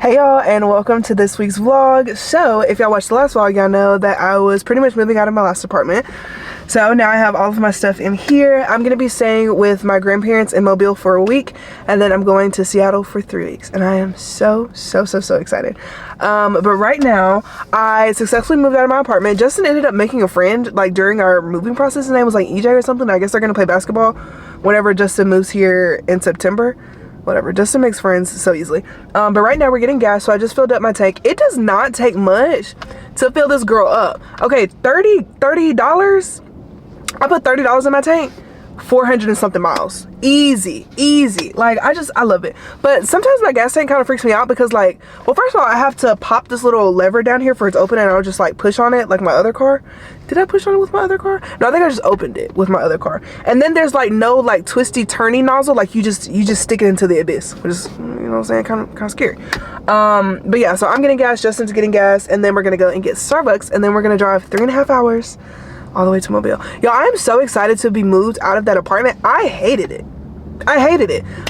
Hey y'all, and welcome to this week's vlog. So if y'all watched the last vlog, y'all know that I was pretty much moving out of my last apartment. So now I have all of my stuff in here. I'm gonna be staying with my grandparents in Mobile for a week, and then I'm going to Seattle for 3 weeks, and I am so excited. But right now I successfully moved out of my apartment. Justin ended up making a friend like during our moving process. His name was like EJ or something. I guess they're gonna play basketball whenever Justin moves here in September. Whatever, Justin makes friends so easily. But right now we're getting gas, so I just filled up my tank. It does not take much to fill this girl up. Okay, $30. I put $30 in my tank, 400 and something miles. Easy. Like, I love it. But sometimes my gas tank kind of freaks me out because, like, well, first of all, I have to pop this little lever down here for it to open, and I'll just like push on it like my other car. Did I push on it with my other car? No, I think I just opened it with my other car. And then there's like no like twisty turny nozzle, like you just stick it into the abyss, which is, you know what I'm saying, kind of scary. But yeah, so I'm getting gas, Justin's getting gas, and then we're gonna go and get Starbucks, and then we're gonna drive 3.5 hours all the way to Mobile. Yo, I am so excited to be moved out of that apartment. I hated it.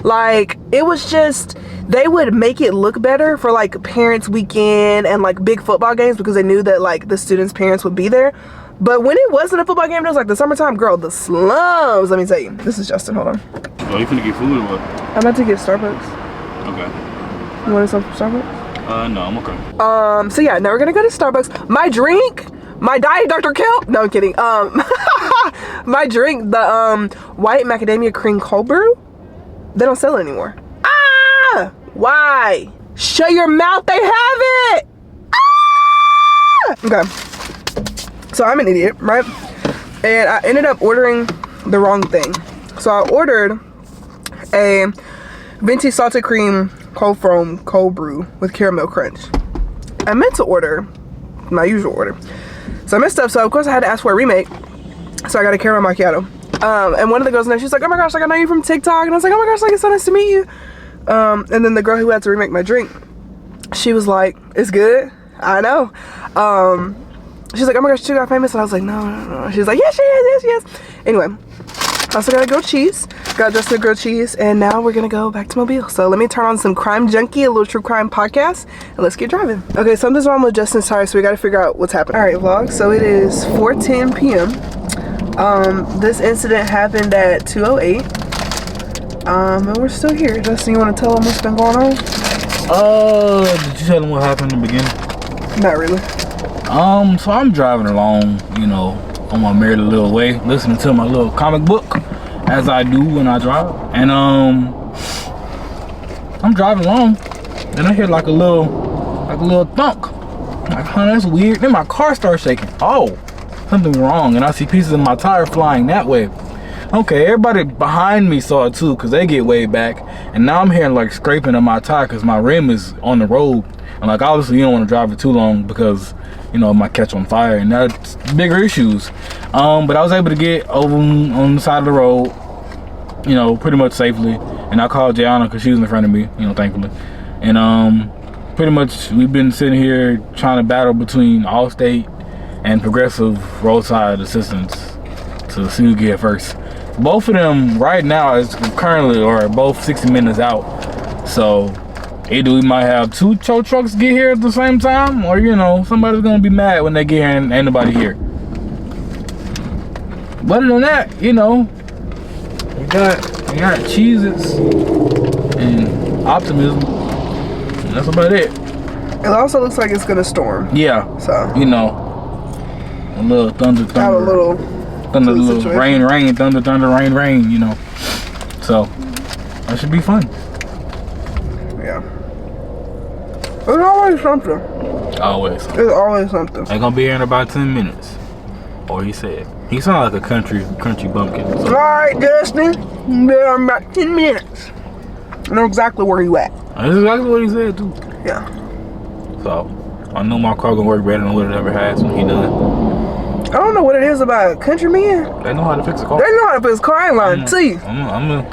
Like, it was just, they would make it look better for like parents weekend and like big football games because they knew that like the students' parents would be there. But when it wasn't a football game, it was like the summertime, girl, the slums, let me tell you. This is Justin, hold on. Oh, you finna get food or what? I'm about to get Starbucks. Okay. You want some Starbucks? No, I'm okay. So yeah, now we're gonna go to Starbucks. My drink, my diet Dr. Kelp, no, I'm kidding. My drink, the white macadamia cream cold brew, they don't sell it anymore. Ah! Why? Shut your mouth, they have it! Ah! Okay. So I'm an idiot, right? And I ended up ordering the wrong thing. So I ordered a venti salted cream cold foam cold brew with caramel crunch. I meant to order my usual order. So I messed up, so of course I had to ask for a remake. So I got a caramel macchiato. And one of the girls in there, she's like, oh my gosh, like I know you from TikTok. And I was like, oh my gosh, like it's so nice to meet you. And then the girl who had to remake my drink, she was like, it's good? I know. She's like, oh my gosh, she got famous. And I was like, no. She's like, yes, she is. Anyway, I also got a grilled cheese. Got just a grilled cheese. And now we're going to go back to Mobile. So let me turn on some Crime Junkie, a little true crime podcast. And let's get driving. Okay, something's wrong with Justin's tire, so we got to figure out what's happening. All right, vlog. So it is 4:10 p.m. This incident happened at 2:08. And we're still here. Justin, you want to tell them what's been going on? Did you tell them what happened in the beginning? Not really. So I'm driving along, you know, on my merry little way, listening to my little comic book, as I do when I drive. And I'm driving along, and I hear like a little thunk. I'm like, huh, that's weird. Then my car starts shaking. Oh, something wrong, and I see pieces of my tire flying that way. Okay, everybody behind me saw it too, because they get way back. And now I'm hearing like scraping of my tire because my rim is on the road. And like, obviously you don't want to drive it too long because, you know, it might catch on fire, and that's bigger issues. But I was able to get over on the side of the road, you know, pretty much safely. And I called Jayana because she was in front of me, you know, thankfully. And pretty much we've been sitting here trying to battle between Allstate and Progressive roadside assistance to see who get first. Both of them right now is currently, or both 60 minutes out. So either we might have two tow trucks get here at the same time, or, you know, somebody's gonna be mad when they get here and ain't nobody here. But other than that, you know, we got Cheez-Its and Optimism, and that's about it. It also looks like it's gonna storm. Yeah. So, you know, a little thunder. Have a little rain, thunder, rain, you know. So that should be fun. Yeah. There's always something. Always. There's always something. They're gonna be here in about 10 minutes. Or he said. He sounded like a country bumpkin. So. Alright, Justin. There in about 10 minutes. I know exactly where you at. That's exactly what he said too. Yeah. So I know my car gonna work better than what it ever has when he done. I don't know what it is about country men. They know how to fix a car. They know how to fix a car. I ain't lying to you.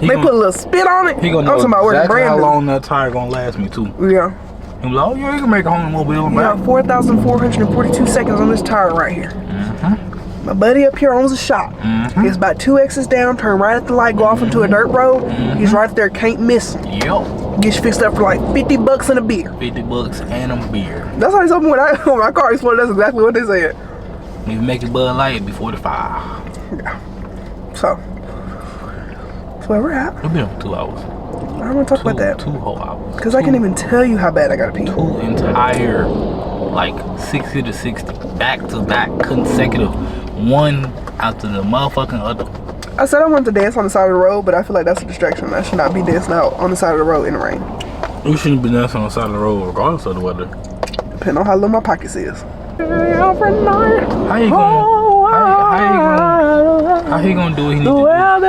They put a little spit on it. He gonna know exactly how long that tire gonna last me too. Yeah. He was like, oh yeah, you can make a home Mobile. We got 4,442 seconds on this tire right here. My buddy up here owns a shop. He's about 2 exits down, turn right at the light, go off into a dirt road. He's right there, can't miss him. Yep. Get you fixed up for like $50 and a beer. $50 and a beer. That's how they told me when my car exploded. That's exactly what they said. You make it Bud Light before the fire. Yeah. So that's where we're at. We've been on 2 hours. I don't want to talk about that. 2 whole hours. Because I can't even tell you how bad I gotta pee. 2 entire, like 60 to 60, back to back, consecutive, one after the motherfucking other. I said I wanted to dance on the side of the road, but I feel like that's a distraction. I should not be dancing out on the side of the road in the rain. We shouldn't be dancing on the side of the road regardless of the weather. Depending on how little my pockets is. How he gonna do what he need to do? How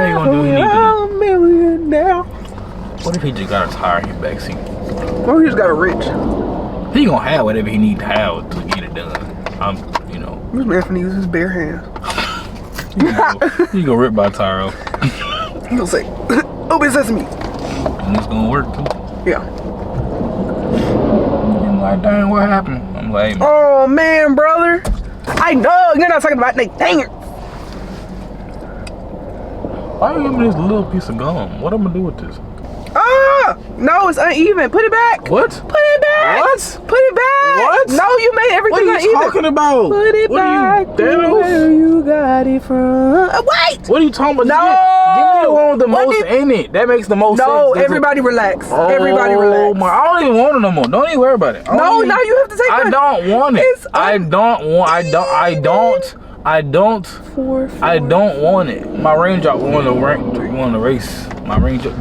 he gonna do what he need to do? What if he just got a tire in his backseat? Well, he just got a wrench. He gonna have whatever he need to have to get it done. You know. This man finna use his bare hands. You go rip by a tire off. He gonna say, open sesame. And it's gonna work too. Yeah. I'm like, dang, what happened? I'm like, oh man, brother. I know you're not talking about that. Dang it. why you give me this little piece of gum? What am I gonna do with this? Ah! No, it's uneven. Put it back. What? Put it back. What? Put it back. What? No, you made everything What are you uneven. talking about? Put it what back are you, to where you got it from. Wait! What are you talking about? No! Give me the one with the What most in it. That makes the most sense. No, everybody relax. Everybody relax. My, I don't even want it no more. Don't even worry about it. No, now you have to take I one. don't want it. It's I don't want it. My range up want to race. My range up.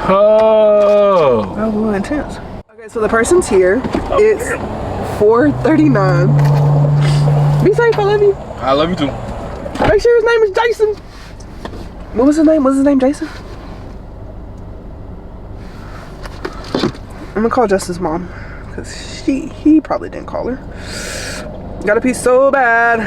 Oh. That was a little intense. Okay, so the person's here. It's 4:39. Be safe, I love you. I love you too. Make sure his name is Jason. What was his name? Was his name Jason? I'm gonna call Justin's mom because he probably didn't call her. Gotta pee so bad.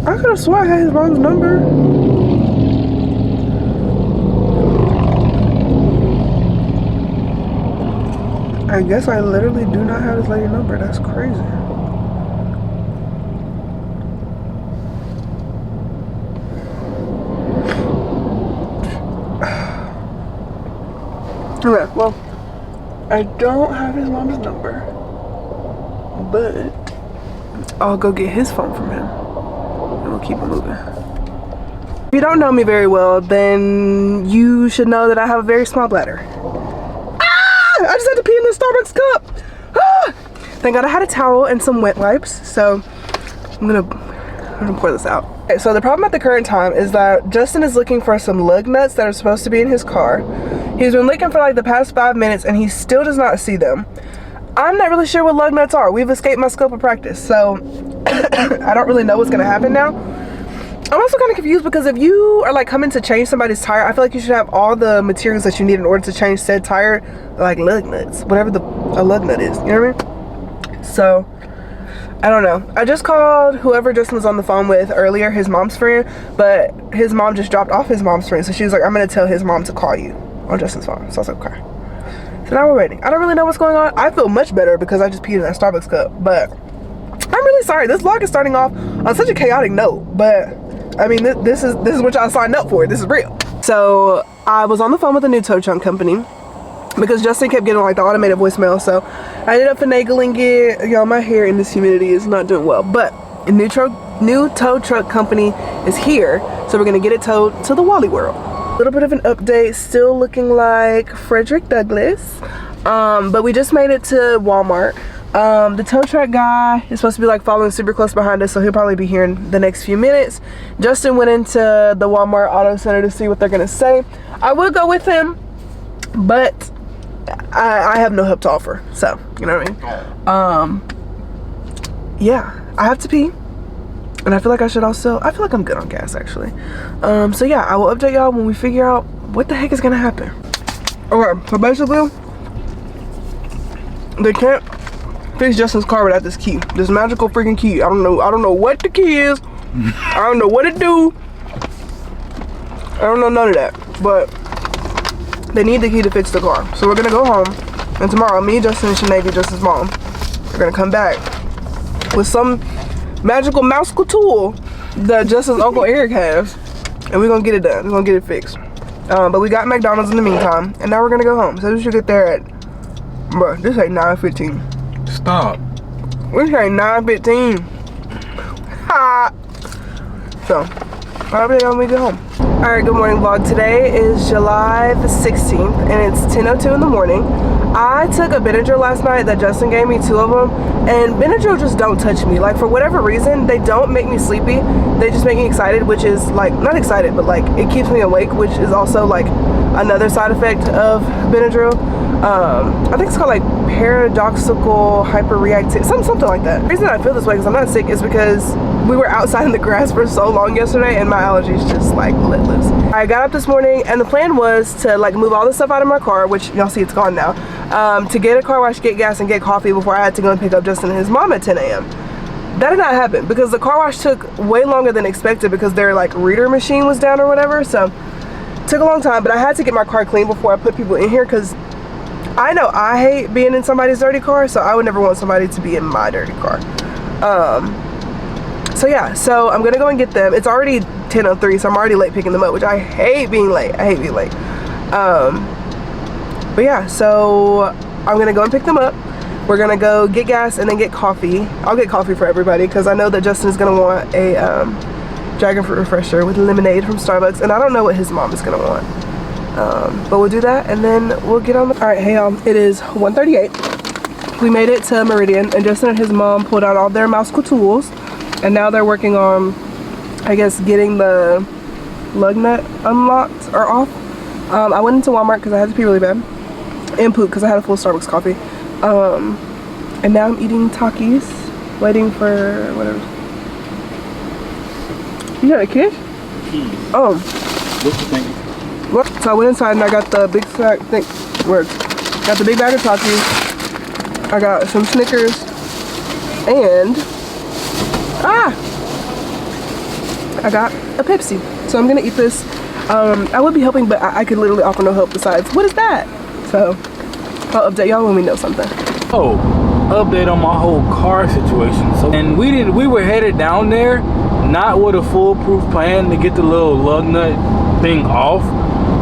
I could have sworn I had his mom's number. I guess I literally do not have his lady number. That's crazy. Okay, well, I don't have his mom's number, but I'll go get his phone from him and we'll keep it moving. If you don't know me very well, then you should know that I have a very small bladder. Ah! I just had to pee in this Starbucks cup. Ah! Thank God I had a towel and some wet wipes, so I'm gonna pour this out. Okay, so the problem at the current time is that Justin is looking for some lug nuts that are supposed to be in his car. He's been looking for like the past 5 minutes and he still does not see them. I'm not really sure what lug nuts are. We've escaped my scope of practice, so I don't really know what's gonna happen now. I'm also kind of confused because if you are like coming to change somebody's tire, I feel like you should have all the materials that you need in order to change said tire, like lug nuts, whatever a lug nut is, you know what I mean? So, I don't know. I just called whoever Justin was on the phone with earlier, his mom's friend, but his mom just dropped off his mom's friend, so she was like, I'm gonna tell his mom to call you on Justin's phone. So I was like, okay. So now we're waiting. I don't really know what's going on. I feel much better because I just peed in that Starbucks cup, but I'm really sorry. This vlog is starting off on such a chaotic note, but I mean, this is what y'all signed up for. This is real. So I was on the phone with a new tow truck company because Justin kept getting like the automated voicemail. So I ended up finagling it. Y'all, my hair in this humidity is not doing well, but a new tow truck company is here. So we're gonna get it towed to the Wally World. A little bit of an update, still looking like Frederick Douglass, but we just made it to Walmart. The tow truck guy is supposed to be like following super close behind us, so he'll probably be here in the next few minutes. Justin went into the Walmart Auto Center to see what they're gonna say. I would go with him, but I have no help to offer, so you know what I mean. Yeah, I have to pee. And I feel like I feel like I'm good on gas actually. So yeah, I will update y'all when we figure out what the heck is gonna happen. Okay, so basically, they can't fix Justin's car without this key. This magical freaking key. I don't know what the key is. I don't know what it do. I don't know none of that. But they need the key to fix the car. So we're gonna go home, and tomorrow, me, Justin, and Sinead, Justin's mom, we're gonna come back with some magical mouseical tool that Justin's Uncle Eric has, and we're gonna get it done. We're gonna get it fixed. But we got McDonald's in the meantime, and now we're gonna go home. So we should get there at, bro, this ain't 9:15. Stop. This ain't 9:15. Ha! So, I'll be when we get home. Alright, good morning vlog. Today is July the 16th, and it's 10:02 in the morning. I took a Benadryl last night that Justin gave me, 2 of them, and Benadryl just don't touch me. Like, for whatever reason, they don't make me sleepy. They just make me excited, which is, like, not excited, but, like, it keeps me awake, which is also, like, another side effect of Benadryl. I think it's called, like, paradoxical hyperreactivity, something like that. The reason I feel this way, because I'm not sick, is because we were outside in the grass for so long yesterday, and my allergies just, like, let loose. I got up this morning, and the plan was to, like, move all the stuff out of my car, which y'all see it's gone now, to get a car wash, get gas, and get coffee before I had to go and pick up Justin and his mom at 10 a.m. That did not happen, because the car wash took way longer than expected because their, like, reader machine was down or whatever, so it took a long time, but I had to get my car clean before I put people in here, because I know I hate being in somebody's dirty car, so I would never want somebody to be in my dirty car. So yeah, so I'm gonna go and get them. It's already 10:03, so I'm already late picking them up, which I hate being late. I hate being late. But yeah, so I'm gonna go and pick them up. We're gonna go get gas and then get coffee. I'll get coffee for everybody because I know that Justin is gonna want a dragon fruit refresher with lemonade from Starbucks, and I don't know what his mom is gonna want. But we'll do that and then we'll get on the. All right, hey y'all, it is 1:38. We made it to Meridian, and Justin and his mom pulled out all their mouseical tools, and now they're working on, I guess, getting the lug nut unlocked or off. I went into Walmart because I had to pee really bad, and poop because I had a full Starbucks coffee. And now I'm eating Takis, waiting for whatever. You got a kiss? Oh. What's the thing? So I went inside and I got the big sack thing. Words. Got the big bag of Takis. I got some Snickers and I got a Pepsi. So I'm gonna eat this. I would be helping, but I could literally offer no help besides. What is that? So I'll update y'all when we know something. Oh, update on my whole car situation. So, and we were headed down there, not with a foolproof plan to get the little lug nut thing off,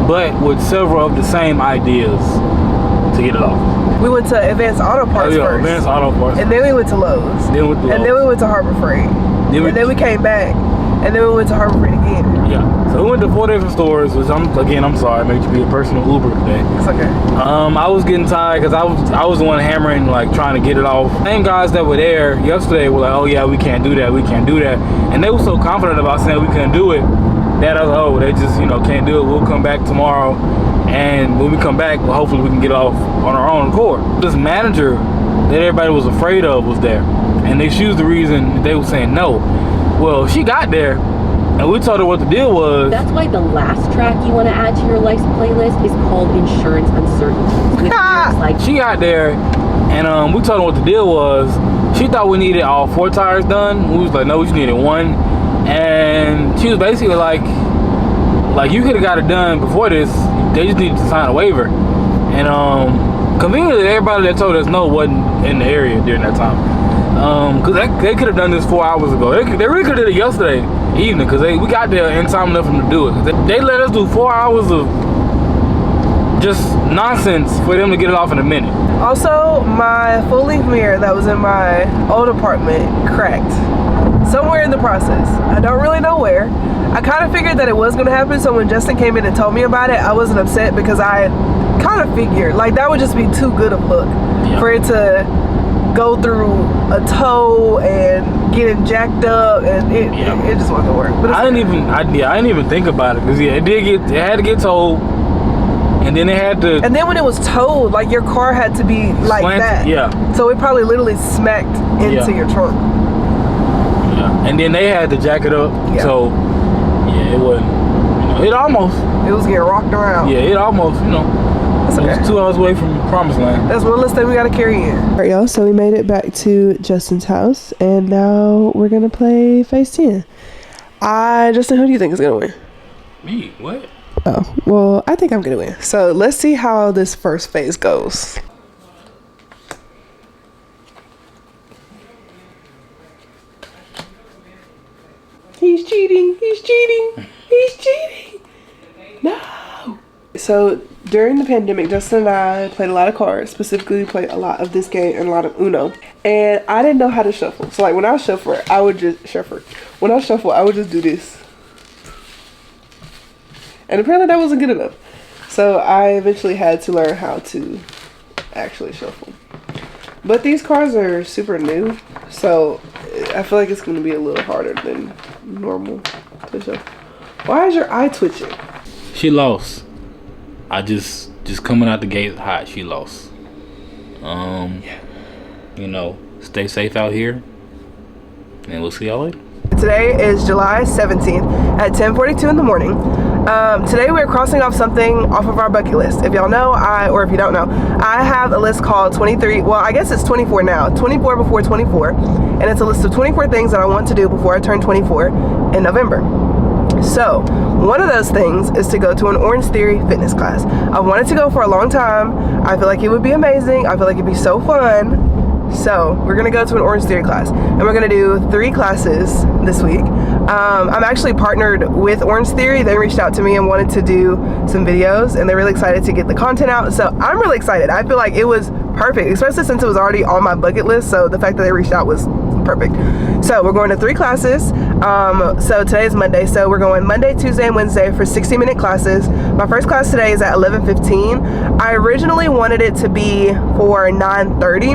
but with several of the same ideas to get it off. We went to Advanced Auto Parts first. Advanced Auto Parts. And then we went to Lowe's. Then with the and Lowe's. then we went to Harbor Freight. And then we came back. And then we went to Harbor Freight again. Yeah. So we went to 4 different stores, which I'm sorry, I made you be a personal Uber today. It's okay. I was getting tired because I was the one hammering, like trying to get it off. Same guys that were there yesterday were like, oh yeah, we can't do that, we can't do that. And they were so confident about saying we couldn't do it that I was like, oh, they just, can't do it. We'll come back tomorrow. And when we come back, well, hopefully we can get off on our own accord. This manager that everybody was afraid of was there. And she was the reason they were saying no. Well, she got there, and we told her what the deal was. That's why the last track you want to add to your life's playlist is called Insurance Uncertainties. Like she got there, and we told her what the deal was. She thought we needed all 4 tires done. We was like, no, we just needed 1. And she was basically like you could have got it done before this. They just needed to sign a waiver. And conveniently, everybody that told us no wasn't in the area during that time. Because they could have done this 4 hours ago. They really could have did it yesterday evening because we got there in time enough for them to do it. They let us do 4 hours of just nonsense for them to get it off in a minute. Also, my full-length mirror that was in my old apartment cracked somewhere in the process. I don't really know where. I kind of figured that it was going to happen, so when Justin came in and told me about it, I wasn't upset because I kind of figured, like, that would just be too good of a look for it to go through a toe and getting jacked up, and it just wasn't gonna work. But I didn't even think about it because it had to get towed, and then it had to. And then when it was towed, like your car had to be like that. Yeah. So it probably literally smacked into your trunk. Yeah. And then they had to jack it up. Yeah. So yeah, it wasn't. It was getting rocked around. Yeah, it almost. That's okay. It was 2 hours away from promised land. That's one less thing we gotta carry in. All right, y'all. So we made it back to Justin's house, and now we're gonna play Phase 10. Justin, who do you think is gonna win? Me? What? Oh, well, I think I'm gonna win. So let's see how this first phase goes. He's cheating. He's cheating. He's cheating. No. So during the pandemic, Justin and I played a lot of cards. Specifically, we played a lot of this game and a lot of Uno. And I didn't know how to shuffle. So like when I shuffle, I would just shuffle. When I shuffle, I would just do this. And apparently that wasn't good enough. So I eventually had to learn how to actually shuffle. But these cards are super new, so I feel like it's going to be a little harder than normal to shuffle. Why is your eye twitching? She lost. I just coming out the gate hot. She lost. Stay safe out here, and we'll see y'all later. Today is July 17th at 10:42 in the morning. Today we're crossing off something off of our bucket list. If y'all know, or if you don't know, I have a list called 23, well, I guess it's 24 now, 24 before 24. And it's a list of 24 things that I want to do before I turn 24 in November. So, one of those things is to go to an Orange Theory fitness class. I wanted to go for a long time. I feel like it would be amazing. I feel like it'd be so fun. So we're gonna go to an Orange Theory class, and we're gonna do 3 classes this week. I'm actually partnered with Orange Theory. They reached out to me and wanted to do some videos, and they're really excited to get the content out. So I'm really excited. I feel like it was perfect, especially since it was already on my bucket list. So the fact that they reached out was perfect. So we're going to 3 classes. So today is Monday. So we're going Monday, Tuesday, and Wednesday for 60-minute classes. My first class today is at 11:15. I originally wanted it to be for 9:30.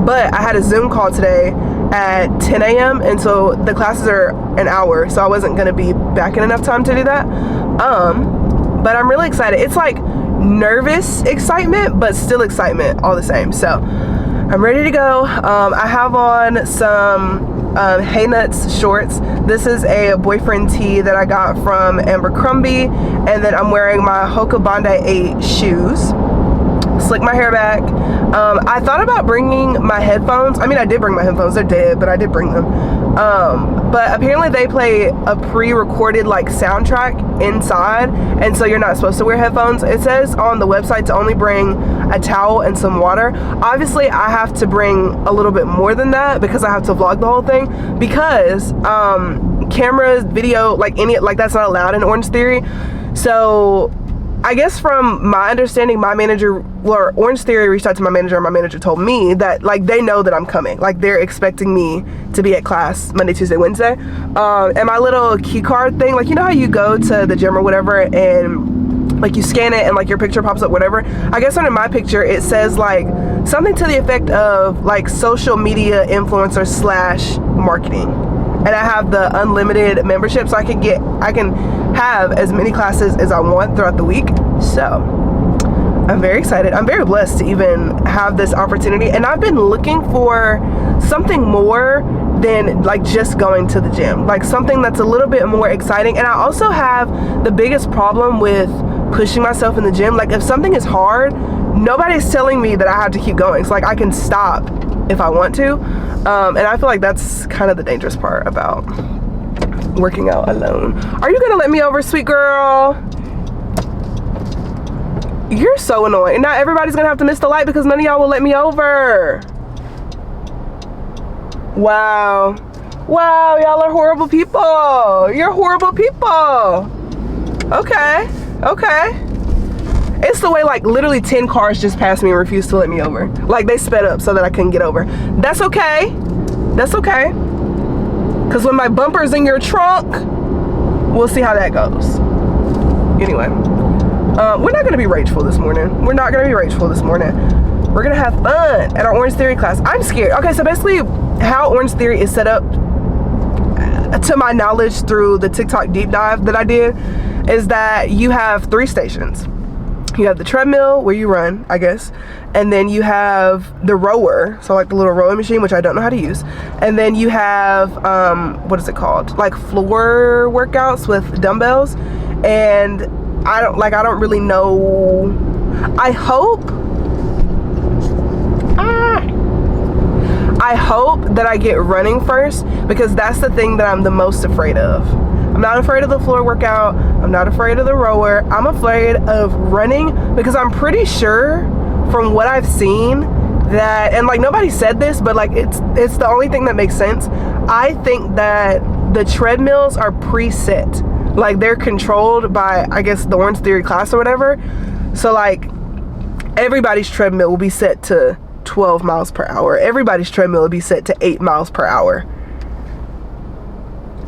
But I had a Zoom call today at 10 a.m. and so the classes are an hour, so I wasn't gonna be back in enough time to do that. But I'm really excited. It's like nervous excitement, but still excitement all the same. So I'm ready to go. I have on some Hey Nuts shorts. This is a boyfriend tee that I got from Abercrombie, and then I'm wearing my Hoka Bondi 8 shoes. Slick my hair back. I thought about bringing my headphones. I mean, I did bring my headphones. They're dead, but I did bring them. But apparently they play a pre-recorded like soundtrack inside, and so you're not supposed to wear headphones. It says on the website to only bring a towel and some water. Obviously, I have to bring a little bit more than that because I have to vlog the whole thing, because cameras, video, like that's not allowed in Orange Theory. So I guess from my understanding, my manager, or Orange Theory reached out to my manager, and my manager told me that like they know that I'm coming. Like they're expecting me to be at class Monday, Tuesday, Wednesday. And my little key card thing, like you know how you go to the gym or whatever and like you scan it and like your picture pops up, whatever. I guess under my picture it says like something to the effect of like social media influencer / marketing. And I have the unlimited membership, so I can have as many classes as I want throughout the week. So I'm very excited. I'm very blessed to even have this opportunity, and I've been looking for something more than like just going to the gym, like something that's a little bit more exciting. And I also have the biggest problem with pushing myself in the gym. Like if something is hard, nobody's telling me that I have to keep going. So like I can stop if I want to. And I feel like that's kind of the dangerous part about working out alone. Are you gonna let me over, sweet girl? You're so annoying. Now everybody's gonna have to miss the light because none of y'all will let me over. Wow. Wow, y'all are horrible people. You're horrible people. Okay, okay. It's the way like literally 10 cars just passed me and refused to let me over. Like they sped up so that I couldn't get over. That's okay. That's okay. Because when my bumper's in your trunk, we'll see how that goes. Anyway, we're not going to be rageful this morning. We're not going to be rageful this morning. We're going to have fun at our Orange Theory class. I'm scared. Okay, so basically how Orange Theory is set up, to my knowledge through the TikTok deep dive that I did, is that you have 3 stations. You have the treadmill where you run, I guess, and then you have the rower, so like the little rowing machine, which I don't know how to use, and then you have what is it called, like floor workouts with dumbbells. And I don't really know. I hope that I get running first, because that's the thing that I'm the most afraid of. I'm not afraid of the floor workout. I'm not afraid of the rower. I'm afraid of running, because I'm pretty sure from what I've seen that, and like nobody said this, but like it's the only thing that makes sense. I think that the treadmills are preset. Like they're controlled by, I guess, the Orange Theory class or whatever. So like everybody's treadmill will be set to 12 miles per hour. Everybody's treadmill will be set to 8 miles per hour.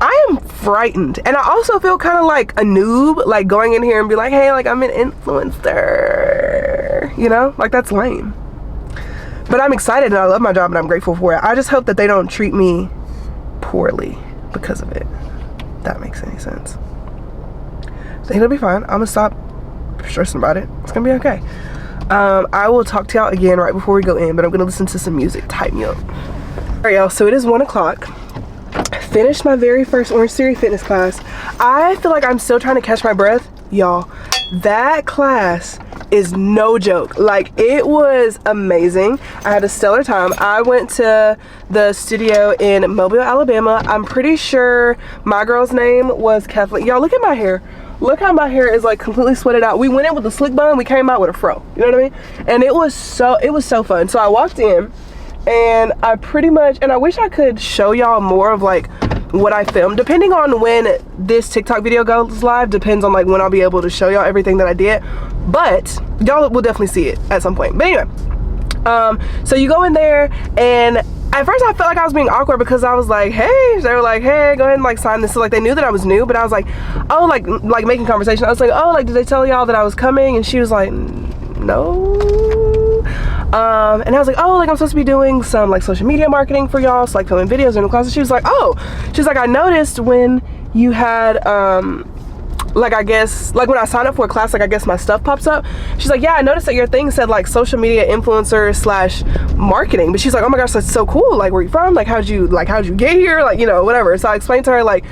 I am frightened. And I also feel kind of like a noob, like going in here and be like, hey, like I'm an influencer, you know, like that's lame. But I'm excited and I love my job and I'm grateful for it. I just hope that they don't treat me poorly because of it. If that makes any sense. I think it'll be fine. I'm gonna stop stressing about it. It's gonna be okay. I will talk to y'all again right before we go in, but I'm gonna listen to some music, tighten me up. All right, y'all, so it is 1 o'clock. Finished my very first Orange Theory fitness class. I feel like I'm still trying to catch my breath. Y'all, that class is no joke. Like, it was amazing. I had a stellar time. I went to the studio in Mobile, Alabama. I'm pretty sure my girl's name was Kathleen. Y'all, look at my hair. Look how my hair is like completely sweated out. We went in with a slick bun, we came out with a fro. You know what I mean? And it was so fun. So I walked in and I pretty much, and I wish I could show y'all more of like what I filmed. Depending on when this TikTok video goes live, depends on like when I'll be able to show y'all everything that I did. But y'all will definitely see it at some point. But anyway, so you go in there, and at first I felt like I was being awkward because I was like, hey, they were like, hey, go ahead and like sign this. So like they knew that I was new, but I was like, oh, like making conversation. I was like, oh, like did they tell y'all that I was coming? And she was like, no. And I was like, oh, like I'm supposed to be doing some like social media marketing for y'all, so like filming videos in the class. And she was like, oh, she's like, I noticed when you had like I guess like when I signed up for a class, like I guess my stuff pops up. She's like, yeah, I noticed that your thing said like social media influencer / marketing. But she's like, oh my gosh, that's so cool. Like, where you from? Like how'd you get here? Like, you know, whatever. So I explained to her like,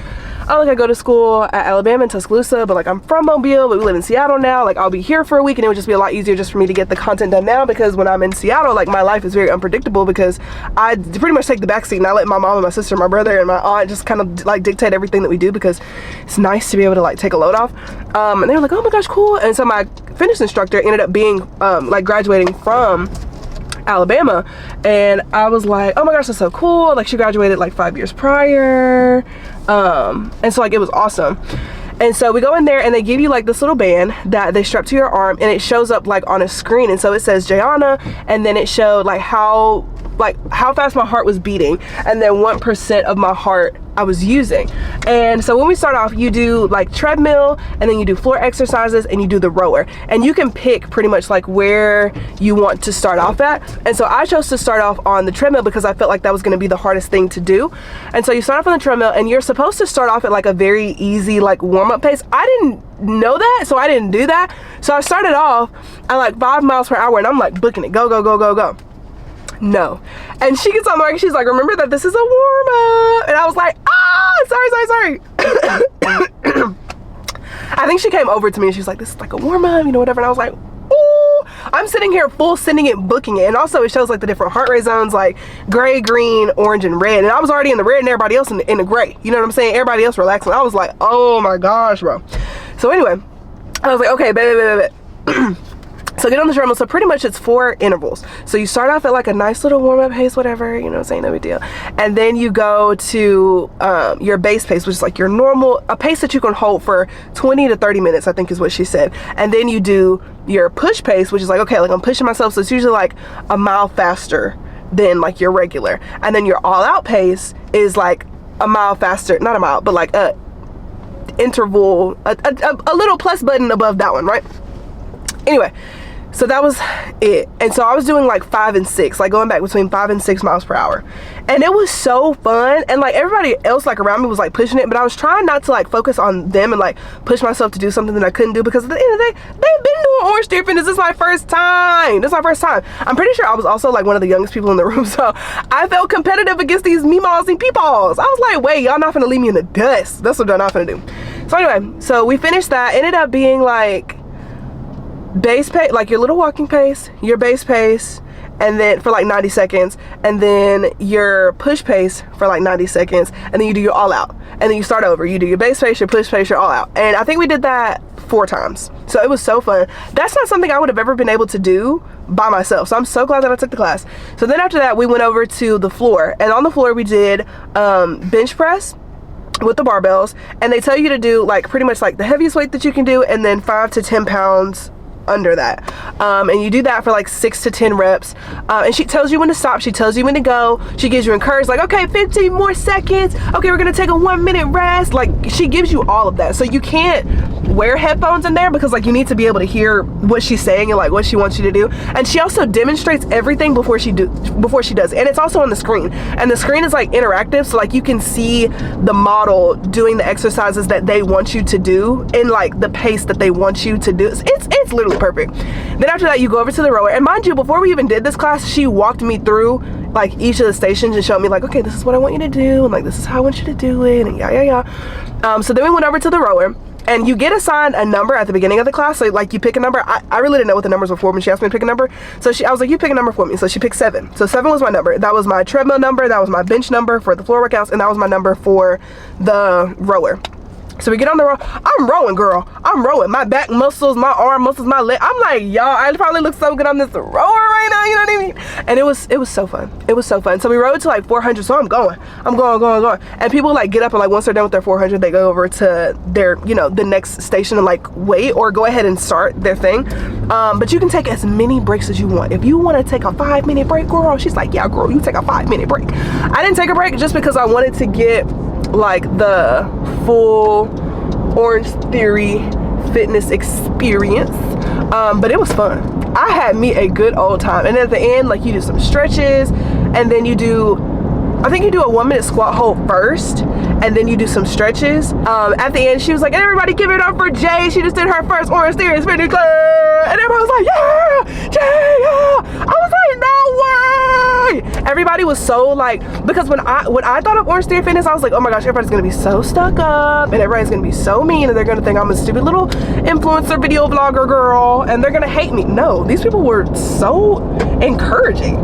oh, like I go to school at Alabama in Tuscaloosa, but like I'm from Mobile, but we live in Seattle now. Like I'll be here for a week, and it would just be a lot easier just for me to get the content done now, because when I'm in Seattle, like my life is very unpredictable because I pretty much take the backseat and I let my mom and my sister, my brother and my aunt just kind of like dictate everything that we do, because it's nice to be able to like take a load off. And they were like, oh my gosh, cool. And so my fitness instructor ended up being like graduating from Alabama, and I was like, oh my gosh, that's so cool. Like she graduated like 5 years prior, and so like it was awesome. And so we go in there and they give you like this little band that they strap to your arm, and it shows up like on a screen, and so it says Jayana, and then it showed like how fast my heart was beating, and then 1% of my heart I was using. And so when we start off, you do like treadmill, and then you do floor exercises, and you do the rower, and you can pick pretty much like where you want to start off at. And so I chose to start off on the treadmill because I felt like that was going to be the hardest thing to do. And so you start off on the treadmill, and you're supposed to start off at like a very easy like warm-up pace. I didn't know that, so I didn't do that. So I started off at like 5 miles per hour, and I'm like booking it, go go go go go. No. And she gets on the mic and she's like, remember that this is a warm-up. And I was like, sorry. I think she came over to me and she's like, this is like a warm-up, you know, whatever. And I was like, ooh. I'm sitting here full sending it, booking it. And also it shows like the different heart rate zones, like gray, green, orange, and red. And I was already in the red and everybody else in the gray. You know what I'm saying? Everybody else relaxing. I was like, oh my gosh, bro. So anyway, I was like, okay, baby. So get on the treadmill. So pretty much it's 4 intervals. So you start off at like a nice little warm-up pace, whatever, you know what I'm saying, no big deal. And then you go to your base pace, which is like your normal, a pace that you can hold for 20 to 30 minutes, I think is what she said. And then you do your push pace, which is like, okay, like I'm pushing myself. So it's usually like a mile faster than like your regular. And then your all-out pace is like a mile faster, not a mile, but like a interval, a little plus button above that one, right? Anyway, so that was it. And so I was doing like 5 and 6, like going back between 5 and 6 miles per hour. And it was so fun. And like everybody else like around me was like pushing it, but I was trying not to like focus on them and like push myself to do something that I couldn't do, because at the end of the day, they've been doing Orange Theory Fitness. This is my first time. I'm pretty sure I was also like one of the youngest people in the room, so I felt competitive against these meemaws and peepaws. I was like, wait, y'all not finna leave me in the dust. That's what y'all not finna do. So anyway, so we finished that. Ended up being like base pace, like your little walking pace, your base pace, and then for like 90 seconds, and then your push pace for like 90 seconds, and then you do your all out, and then you start over. You do your base pace, your push pace, your all out. And I think we did that 4 times. So it was so fun. That's not something I would have ever been able to do by myself. So I'm so glad that I took the class. So then after that, we went over to the floor, and on the floor we did bench press with the barbells, and they tell you to do like pretty much like the heaviest weight that you can do, and then 5 to 10 pounds under that, and you do that for like 6 to 10 reps, and she tells you when to stop, she tells you when to go, she gives you encouragement, like, okay, 15 more seconds, okay, we're gonna take a 1-minute rest. Like, she gives you all of that. So you can't wear headphones in there because like you need to be able to hear what she's saying and like what she wants you to do. And she also demonstrates everything before she does it, and it's also on the screen, and the screen is like interactive, so like you can see the model doing the exercises that they want you to do in like the pace that they want you to do. It's literally perfect. Then after that, you go over to the rower, and mind you, before we even did this class, she walked me through like each of the stations and showed me like, okay, this is what I want you to do, and like this is how I want you to do it, and so then we went over to the rower, and you get assigned a number at the beginning of the class. So like you pick a number. I really didn't know what the numbers were for when she asked me to pick a number, so I was like, you pick a number for me. So she picked 7. So 7 was my number. That was my treadmill number, that was my bench number for the floor workouts, and that was my number for the rower. So we get on the row. I'm rowing, girl. I'm rowing. My back muscles, my arm muscles, my leg. I'm like, y'all, I probably look so good on this rower right now. You know what I mean? And it was so fun. It was so fun. So we rode to like 400. So I'm going. And people like get up, and like once they're done with their 400, they go over to their, you know, the next station and like wait or go ahead and start their thing. But you can take as many breaks as you want. If you want to take a 5-minute break, girl, she's like, yeah, girl, you take a 5-minute break. I didn't take a break just because I wanted to get like the full Orange Theory Fitness experience, but it was fun. I had me a good old time. And at the end, like, you do some stretches, and then you do, I think you do a 1-minute squat hold first, and then you do some stretches. At the end, she was like, everybody give it up for Jay. She just did her first Orange Theory Fitness class. And everybody was like, yeah, Jay, yeah. I was like, no way. Everybody was so like, because when I thought of Orange Theory Fitness, I was like, oh my gosh, everybody's gonna be so stuck up, and everybody's gonna be so mean, and they're gonna think I'm a stupid little influencer video vlogger girl, and they're gonna hate me. No, these people were so encouraging.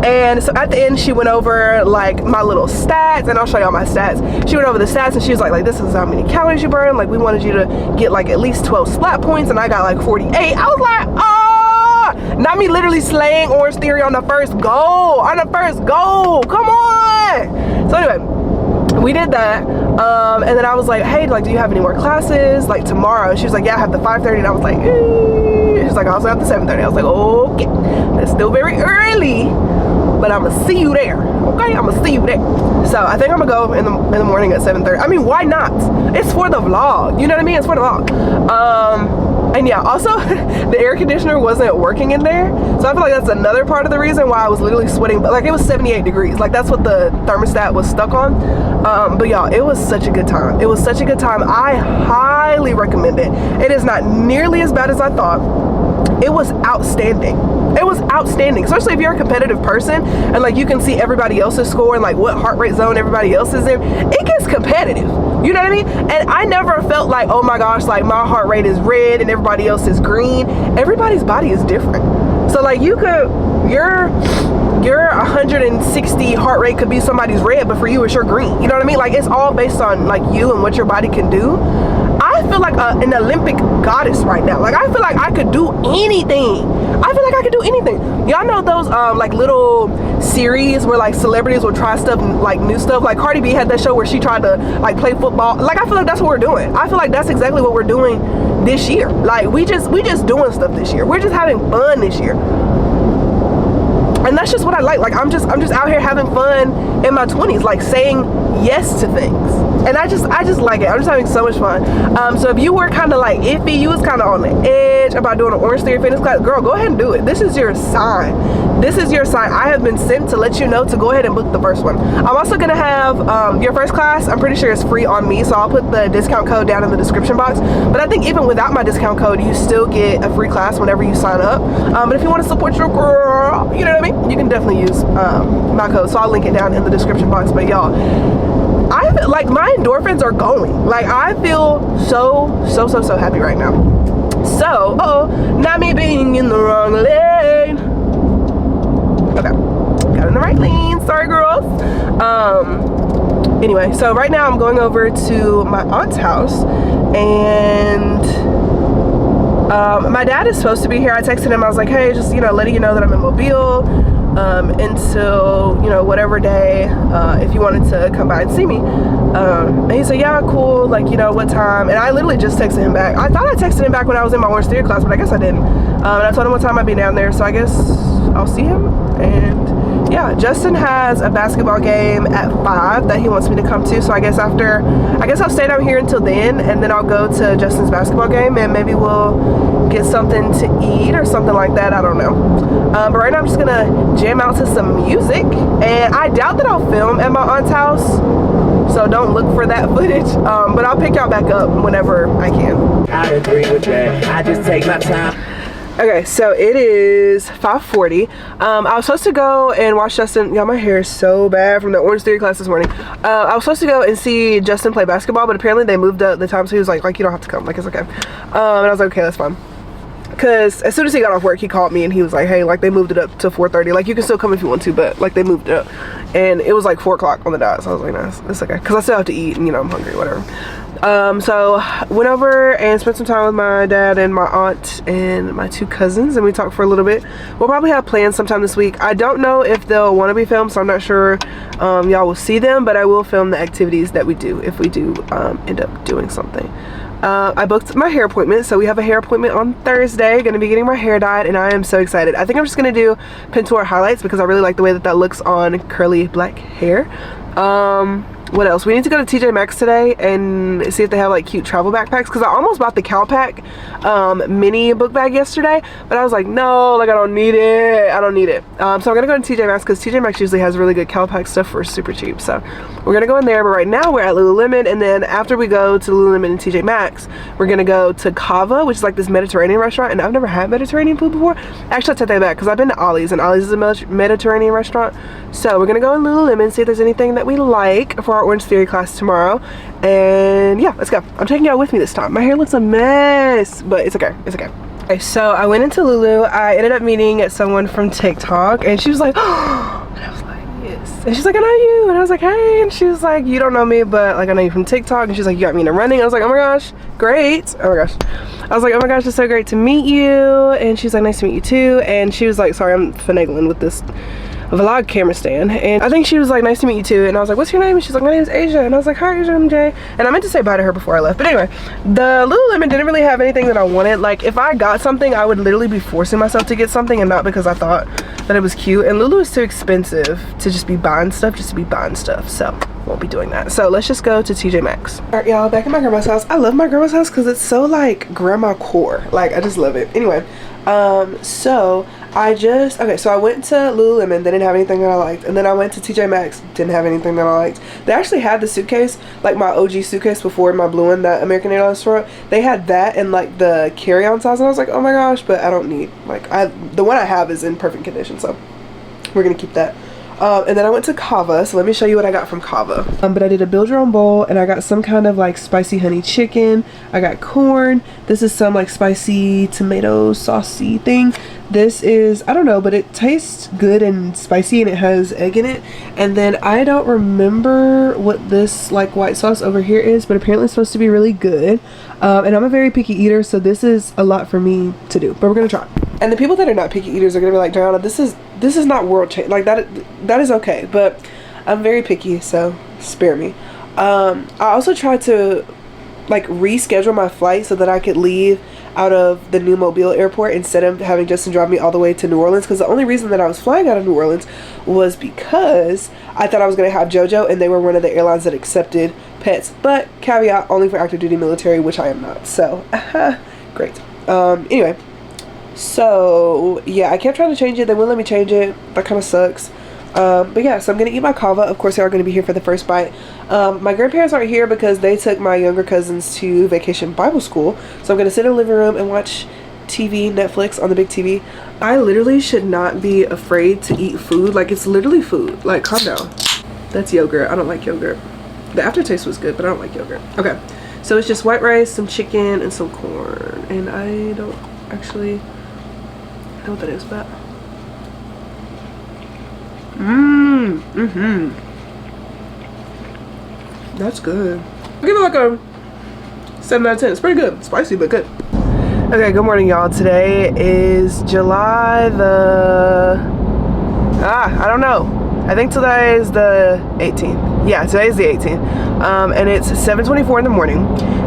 And so at the end, she went over like my little stats, and I'll show y'all my stats. She went over the stats, and she was like this is how many calories you burn. Like, we wanted you to get like at least 12 splat points, and I got like 48. I was like, oh, not me literally slaying Orange Theory on the first go. Come on. So anyway, we did that, and then I was like, hey, like, do you have any more classes like tomorrow? And she was like, yeah, I have the 5:30, and I was like, she's like, I also have the 7:30. I was like, okay, that's still very early, but I'm gonna see you there. Okay, I'm gonna see you there. So I think I'm gonna go in the morning at 7:30. I mean, why not? It's for the vlog, you know what I mean? It's for the vlog. And yeah, also the air conditioner wasn't working in there, so I feel like that's another part of the reason why I was literally sweating. But like, it was 78 degrees, like that's what the thermostat was stuck on. But y'all, it was such a good time. It was such a good time. I highly recommend it. It is not nearly as bad as I thought. It was outstanding. It was outstanding, especially if you're a competitive person and like you can see everybody else's score and like what heart rate zone everybody else is in. It gets competitive, you know what I mean? And I never felt like, oh my gosh, like my heart rate is red and everybody else is green. Everybody's body is different. So like your 160 heart rate could be somebody's red, but for you it's your green, you know what I mean? Like, it's all based on like you and what your body can do. I feel like an Olympic goddess right now. Like, I feel like I could do anything. Y'all know those like little series where like celebrities will try stuff, like new stuff. Like Cardi B had that show where she tried to like play football. Like, I feel like that's what we're doing. I feel like that's exactly what we're doing this year. Like, we just doing stuff this year. We're just having fun this year. And that's just what I like. Like, I'm just out here having fun in my 20s, like saying yes to things. and I just like it. I'm just having so much fun. So if you were kind of like iffy, you was kind of on the edge about doing an Orange Theory fitness class, girl, go ahead and do it. This is your sign. This is your sign. I have been sent to let you know to go ahead and book the first one. I'm also gonna have your first class, I'm pretty sure it's free on me, so I'll put the discount code down in the description box. But I think even without my discount code, you still get a free class whenever you sign up. But if you want to support your girl, you know what I mean, you can definitely use my code, so I'll link it down in the description box. But y'all, I like, my endorphins are going. Like, I feel so happy right now. So, not me being in the wrong lane. Okay, got in the right lane. Sorry, girls. Anyway, so right now I'm going over to my aunt's house, and my dad is supposed to be here. I texted him. I was like, hey, just, you know, letting you know that I'm in Mobile until, you know, whatever day, if you wanted to come by and see me. And he said, yeah, cool, like, you know, what time? And I literally just texted him back. I thought I texted him back when I was in my Orange Theory class, but I guess I didn't. And I told him what time I'd be down there, so I guess I'll see him. And yeah, Justin has a basketball game at 5 that he wants me to come to, so I guess I'll stay down here until then, and then I'll go to Justin's basketball game, and maybe we'll get something to eat or something like that. I don't know. But right now I'm just gonna jam out to some music, and I doubt that I'll film at my aunt's house, so don't look for that footage. But I'll pick y'all back up whenever I can. I agree with that. I just take my time. Okay, so it is 5:40. I was supposed to go and watch Justin. Y'all, my hair is so bad from the Orange Theory class this morning. I was supposed to go and see Justin play basketball, but apparently they moved up the time, so he was like, you don't have to come, like, it's okay. And I was like, okay, that's fine. Because as soon as he got off work, he called me and he was like, hey, like, they moved it up to 4:30. Like, you can still come if you want to, but like, they moved it up. And it was like 4 o'clock on the dot, so I was like, nice, it's okay. Because I still have to eat, and, you know, I'm hungry, whatever. So went over and spent some time with my dad and my aunt and my 2 cousins, and we talked for a little bit. We'll probably have plans sometime this week. I don't know if they'll want to be filmed, so I'm not sure y'all will see them, but I will film the activities that we do if we do end up doing something. I booked my hair appointment, so we have a hair appointment on Thursday. Gonna be getting my hair dyed, and I am so excited. I think I'm just gonna do Pintor highlights because I really like the way that that looks on curly black hair. What else? We need to go to TJ Maxx today and see if they have like cute travel backpacks, because I almost bought the Calpac mini book bag yesterday, but I was like, no, like, I don't need it. I don't need it. So I'm gonna go to TJ Maxx because TJ Maxx usually has really good Calpac stuff for super cheap. So we're gonna go in there, but right now we're at Lululemon, and then after we go to Lululemon and TJ Maxx, we're gonna go to Cava, which is like this Mediterranean restaurant, and I've never had Mediterranean food before. Actually, I take that back because I've been to Ollie's, and Ollie's is a Mediterranean restaurant. So we're gonna go in Lululemon, see if there's anything that we like for our Orange Theory class tomorrow, and yeah, let's go. I'm taking y'all with me this time. My hair looks a mess, but it's okay, it's okay. Okay, so I went into Lulu. I ended up meeting someone from TikTok, and she was like, oh, and I was like, yes. And she's like, I know you, and I was like, hey, and she was like, you don't know me, but like, I know you from TikTok, and she's like, you got me into running. I was like, oh my gosh, great. Oh my gosh. I was like, oh my gosh, it's so great to meet you. And she's like, nice to meet you too. And she was like, sorry, I'm finagling with this vlog camera stand, and I think she was like, nice to meet you too. And I was like, what's your name? And she's like, my name is Asia. And I was like, hi Asia, I'm Jay. And I meant to say bye to her before I left, but anyway, the Lululemon didn't really have anything that I wanted. Like, if I got something, I would literally be forcing myself to get something, and not because I thought that it was cute. And Lulu is too expensive to just be buying stuff just to be buying stuff, so won't be doing that. So let's just go to TJ Maxx. All right, y'all, back at my grandma's house. I love my grandma's house because it's so like grandma core. Like, I just love it. Anyway, so I went to Lululemon. They didn't have anything that I liked, and then I went to TJ Maxx. Didn't have anything that I liked. They actually had the suitcase, like my OG suitcase before, my blue one that American Airlines store. They had that in like the carry-on size, and I was like, oh my gosh, but I don't need, like, the one I have is in perfect condition, so we're gonna keep that. And then I went to Cava, so let me show you what I got from Cava. But I did a build your own bowl, and I got some kind of like spicy honey chicken. I got corn. This is some like spicy tomato saucy thing. This is, I don't know, but it tastes good and spicy, and it has egg in it. And then I don't remember what this like white sauce over here is, but apparently it's supposed to be really good. And I'm a very picky eater, so this is a lot for me to do, but we're gonna try. And the people that are not picky eaters are gonna be like, Diana, this is not world change, like that is okay, but I'm very picky, so spare me. I also tried to like reschedule my flight so that I could leave out of the new Mobile airport instead of having Justin drive me all the way to New Orleans, because the only reason that I was flying out of New Orleans was because I thought I was going to have JoJo, and they were one of the airlines that accepted pets, but caveat, only for active duty military, which I am not. So great. Anyway, so yeah, I kept trying to change it. They wouldn't let me change it. That kind of sucks. But yeah, so I'm gonna eat my kava. Of course, they are gonna be here for the first bite. My grandparents aren't here because they took my younger cousins to vacation Bible school. So I'm gonna sit in the living room and watch TV, Netflix on the big TV. I literally should not be afraid to eat food. Like, it's literally food. Like, calm down. That's yogurt. I don't like yogurt. The aftertaste was good, but I don't like yogurt. Okay, so it's just white rice, some chicken, and some corn. And I don't actually know what that is, but that's good. I'll give it like a 7 out of 10. It's pretty good. Spicy, but good. Okay, good morning, y'all. Today is July the I don't know. I think today is the 18th. Yeah, today is the 18th. And it's 7:24 in the morning.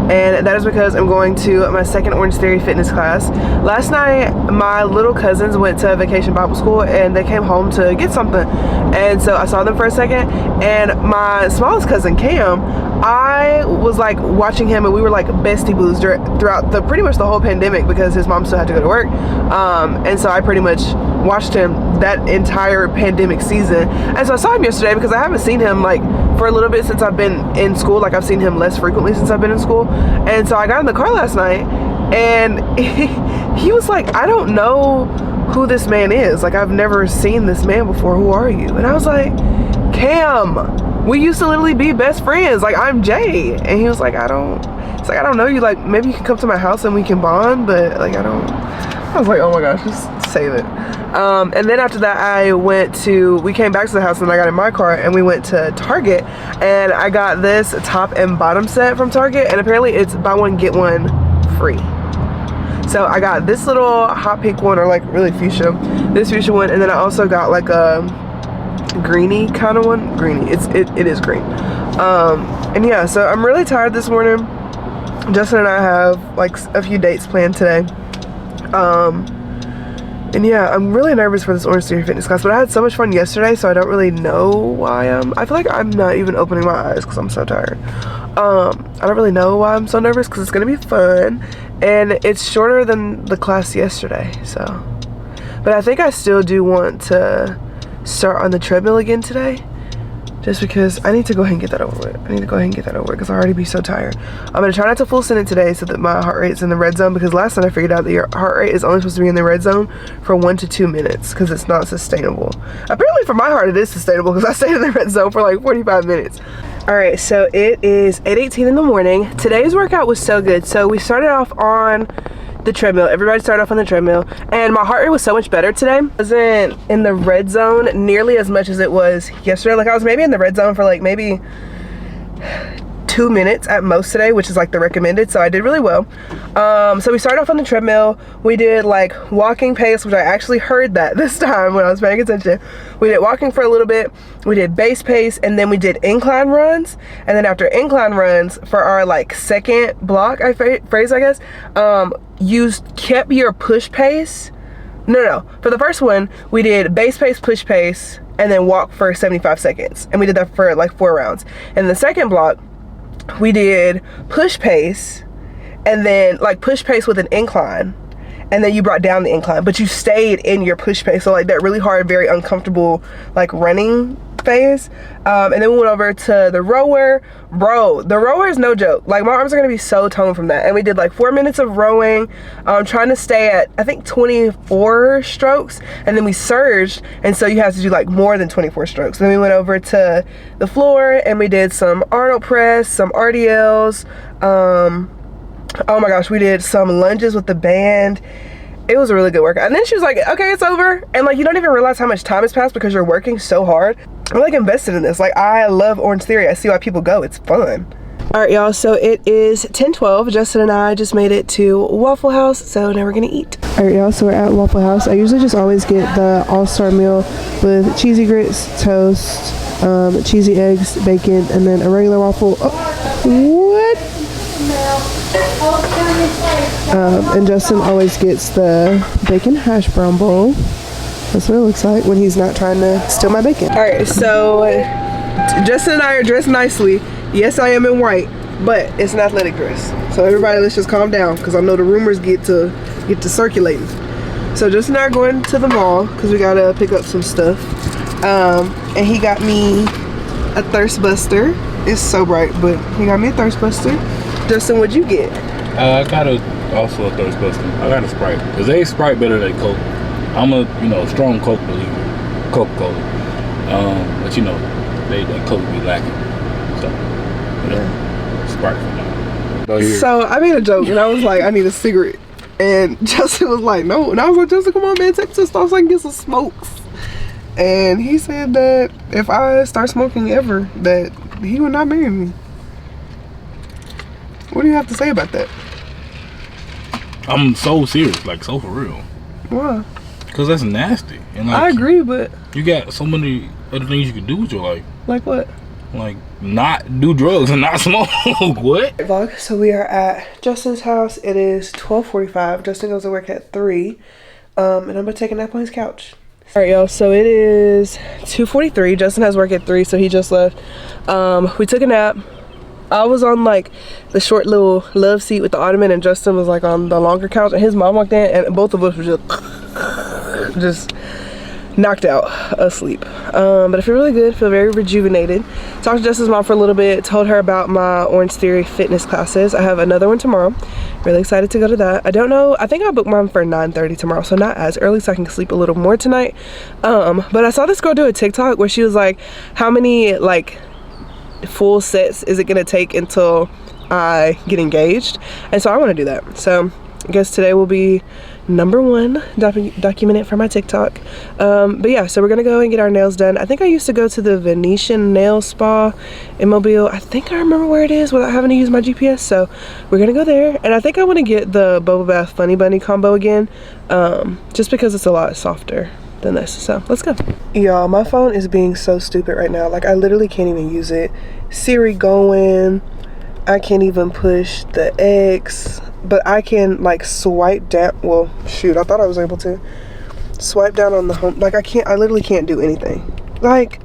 And that is because I'm going to my second Orange Theory fitness class. Last night, my little cousins went to vacation Bible school and they came home to get something. And so I saw them for a second. And my smallest cousin, Cam, I was like watching him, and we were like bestie boos throughout pretty much the whole pandemic because his mom still had to go to work. And so I pretty much watched him that entire pandemic season. And so I saw him yesterday because I haven't seen him like for a little bit since I've been in school. Like, I've seen him less frequently since I've been in school. And so I got in the car last night, and he was like, I don't know who this man is. Like, I've never seen this man before. Who are you? And I was like, Cam, we used to literally be best friends. Like, I'm Jay. And he was like, I don't know you. Like, maybe you can come to my house and we can bond, but like, I was like, oh my gosh, just save it. And then after that, we came back to the house, and I got in my car and we went to Target, and I got this top and bottom set from Target, and apparently it's buy one get one free. So I got this little hot pink one, or like really fuchsia, this fuchsia one, and then I also got like a greeny kind of one. Greeny, it is green. And yeah, so I'm really tired this morning. Justin and I have like a few dates planned today. And yeah, I'm really nervous for this Orange Theory fitness class, but I had so much fun yesterday, so I don't really know why I feel like I'm not even opening my eyes because I'm so tired. I don't really know why I'm so nervous, because it's gonna be fun, and it's shorter than the class yesterday, so. But I think I still do want to start on the treadmill again today, just because I need to go ahead and get that over with. Because I'll already be so tired. I'm gonna try not to full send it today so that my heart rate's in the red zone, because last night I figured out that your heart rate is only supposed to be in the red zone for 1 to 2 minutes, because it's not sustainable. Apparently for my heart it is sustainable, because I stayed in the red zone for like 45 minutes. All right, so it is 8:18 in the morning. Today's workout was so good. So we started off on the treadmill. Everybody started off on the treadmill, and my heart rate was so much better today. I wasn't in the red zone nearly as much as it was yesterday. Like, I was maybe in the red zone for like maybe 2 minutes at most today, which is like the recommended, so I did really well. So we started off on the treadmill. We did like walking pace, which I actually heard that this time when I was paying attention. We did walking for a little bit, we did base pace, and then we did incline runs. And then after incline runs, for our like second block, I guess, you kept your push pace. No, for the first one, we did base pace, push pace, and then walk for 75 seconds. And we did that for like 4 rounds. And the second block, we did push pace, and then like push pace with an incline, and then you brought down the incline, but you stayed in your push pace. So like that really hard, very uncomfortable like running phase. And then we went over to the rower. Bro, the rower is no joke. Like, my arms are gonna be so toned from that. And we did like 4 minutes of rowing, trying to stay at I think 24 strokes, and then we surged, and so you have to do like more than 24 strokes. Then we went over to the floor and we did some Arnold press, some RDLs. Oh my gosh, we did some lunges with the band. It was a really good workout. And then she was like, okay, it's over. And like, you don't even realize how much time has passed because you're working so hard. I'm like invested in this. Like, I love Orange Theory. I see why people go. It's fun. All right, y'all, so it is 10:12. Justin and I just made it to Waffle House, so now we're gonna eat. All right, y'all, so we're at Waffle House. I usually just always get the all-star meal with cheesy grits, toast, cheesy eggs, bacon, and then a regular waffle. Oh, what? And Justin always gets the bacon hash brown bowl. That's what it looks like when he's not trying to steal my bacon. All right, so Justin and I are dressed nicely. Yes, I am in white, but it's an athletic dress. So everybody, let's just calm down because I know the rumors get to circulating. So Justin and I are going to the mall because we gotta pick up some stuff. And he got me a thirst buster. It's so bright, but he got me a thirst buster. Justin, what'd you get? I got also a thirst buster. I got a Sprite. Cause they Sprite better than Coke. I'm a strong Coke believer. Coca-Cola. But that Coke be lacking. So Sprite for now. So I made a joke and I was like, I need a cigarette. And Justin was like, no. And I was like, Justin, come on, man, take some stuff so I can get some smokes. And he said that if I start smoking ever, that he would not marry me. What do you have to say about that? I'm so serious, like so for real. Why? Cause that's nasty. And I agree, but you got so many other things you can do with your life. Like what? Like not do drugs and not smoke. What? Vlog. So we are at Justin's house. It is 12:45. Justin goes to work at 3. And I'm gonna take a nap on his couch. All right, y'all, so it is 2:43. Justin has work at 3, so he just left. We took a nap. I was on like the short little love seat with the ottoman, and Justin was like on the longer couch, and his mom walked in, and both of us were just knocked out asleep. But I feel really good, feel very rejuvenated. Talked to Justin's mom for a little bit, told her about my Orange Theory fitness classes. I have another one tomorrow. Really excited to go to that. I don't know, I think I booked mine for 9:30 tomorrow, so not as early, so I can sleep a little more tonight. But I saw this girl do a TikTok where she was like, how many like full sets is it gonna take until I get engaged? And so I want to do that. So I guess today will be number 1 document it for my TikTok. But yeah, so we're gonna go and get our nails done. I think I used to go to the Venetian nail spa in Mobile. I think I remember where it is without having to use my GPS, so we're gonna go there. And I think I want to get the Bubble Bath Funny Bunny combo again, just because it's a lot softer than this. So let's go. Y'all, my phone is being so stupid right now. Like I literally can't even use it. Siri going, I can't even push the X, but I can like swipe down. Well, shoot, I thought I was able to swipe down on the home. Like I literally can't do anything. Like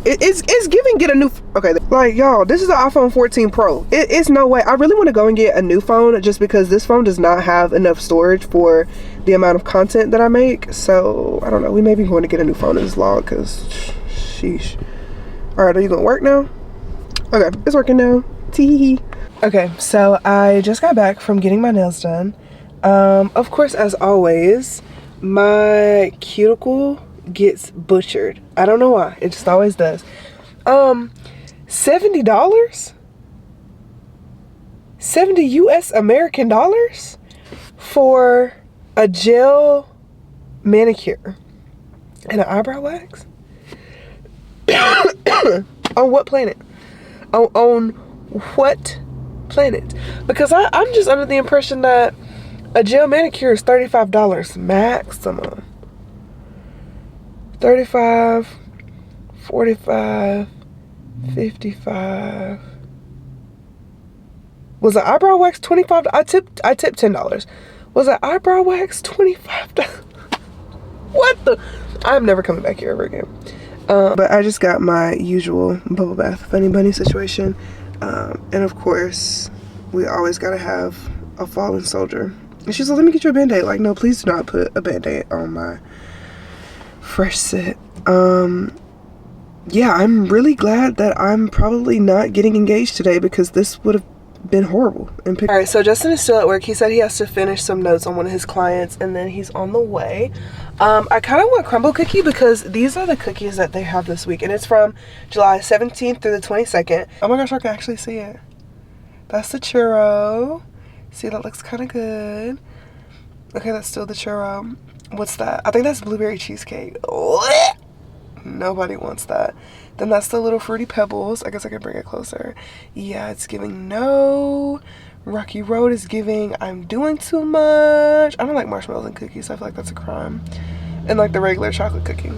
it's giving get a new, okay, like y'all, this is an iPhone 14 Pro. It's no way. I really want to go and get a new phone just because this phone does not have enough storage for the amount of content that I make. So I don't know, we may be going to get a new phone in this vlog because sheesh. All right, are you gonna work now? Okay, it's working now. Tee. Okay, so I just got back from getting my nails done. Of course, as always, my cuticle gets butchered. I don't know why, it just always does. $70? 70 US American dollars for a gel manicure and an eyebrow wax? On what planet? On what planet? Because I'm just under the impression that a gel manicure is $35 maximum. 35, 45, 55. Was the eyebrow wax $25? I tipped $10. Was the eyebrow wax $25? What the? I'm never coming back here ever again. But I just got my usual Bubble Bath Funny Bunny situation. And of course, we always gotta have a fallen soldier. And she's like, let me get you a band-aid. Like, no, please do not put a band-aid on my fresh set. Yeah, I'm really glad that I'm probably not getting engaged today because this would have been horrible. All right, so Justin is still at work. He said he has to finish some notes on one of his clients and then he's on the way. I kind of want crumble cookie because these are the cookies that they have this week, and it's from July 17th through the 22nd. Oh my gosh, I can actually see it. That's the churro. See, that looks kind of good. Okay, that's still the churro. What's that? I think that's blueberry cheesecake. Nobody wants that. Then that's the little fruity pebbles. I guess I can bring it closer. Yeah, it's giving no. Rocky Road is giving I'm doing too much. I don't like marshmallows and cookies. I feel like that's a crime. And like the regular chocolate cookie.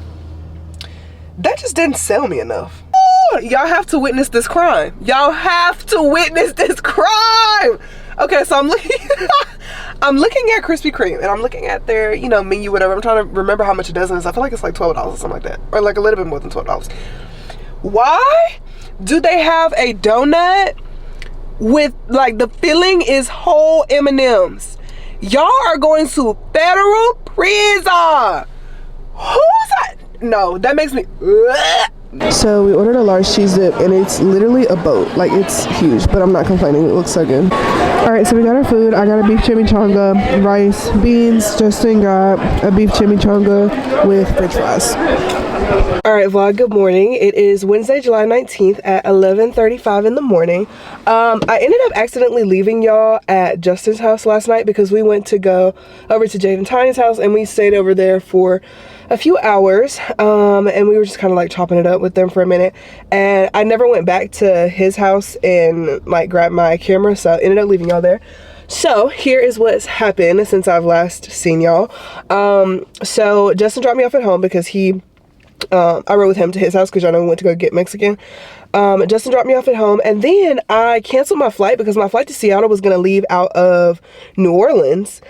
That just didn't sell me enough. Y'all have to witness this crime. Y'all have to witness this crime. Okay, so I'm looking I'm looking at Krispy Kreme and I'm looking at their, you know, menu, whatever. I'm trying to remember how much a dozen is. I feel like it's like $12 or something like that. Or like a little bit more than $12. Why do they have a donut with like the filling is whole M&Ms? Y'all are going to federal prison. Who's that? No, that makes me. So we ordered a large cheese dip and it's literally a boat. Like, it's huge, but I'm not complaining. It looks so good. All right, so we got our food. I got a beef chimichanga, rice, beans. Justin got a beef chimichanga with french fries. All right, vlog, good morning. It is Wednesday, July 19th at 11:35 in the morning. I ended up accidentally leaving y'all at Justin's house last night because we went to go over to Jade and Tiny's house and we stayed over there for a few hours, and we were just kind of like chopping it up with them for a minute, and I never went back to his house and like grabbed my camera, so I ended up leaving y'all there. So here is what's happened since I've last seen y'all. So Justin dropped me off at home because I rode with him to his house because y'all know we went to go get Mexican. Justin dropped me off at home, and then I canceled my flight because my flight to Seattle was going to leave out of New Orleans,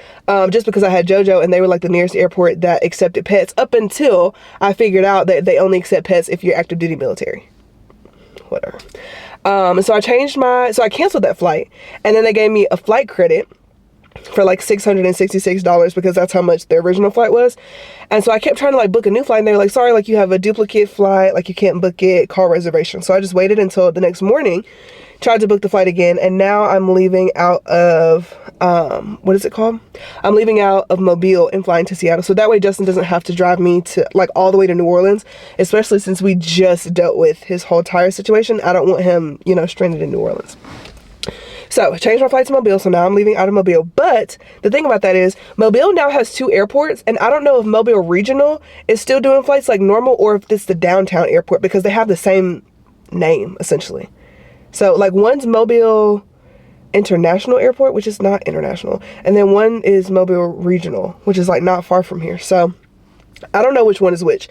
just because I had JoJo and they were like the nearest airport that accepted pets, up until I figured out that they only accept pets if you're active duty military. Whatever. So I canceled that flight, and then they gave me a flight credit for like $666 because that's how much the original flight was. And so I kept trying to like book a new flight, and they were like, sorry, like you have a duplicate flight, like you can't book it, call reservation. So I just waited until the next morning, tried to book the flight again, and now I'm leaving out of what is it called? I'm leaving out of Mobile and flying to Seattle, so that way Justin doesn't have to drive me to like all the way to New Orleans, especially since we just dealt with his whole tire situation. I don't want him, you know, stranded in New Orleans. So I changed my flight to Mobile, so now I'm leaving out of Mobile. But the thing about that is Mobile now has 2 airports, and I don't know if Mobile Regional is still doing flights like normal or if it's the downtown airport, because they have the same name essentially. So like one's Mobile International Airport, which is not international, and then one is Mobile Regional, which is like not far from here. So I don't know which one is which.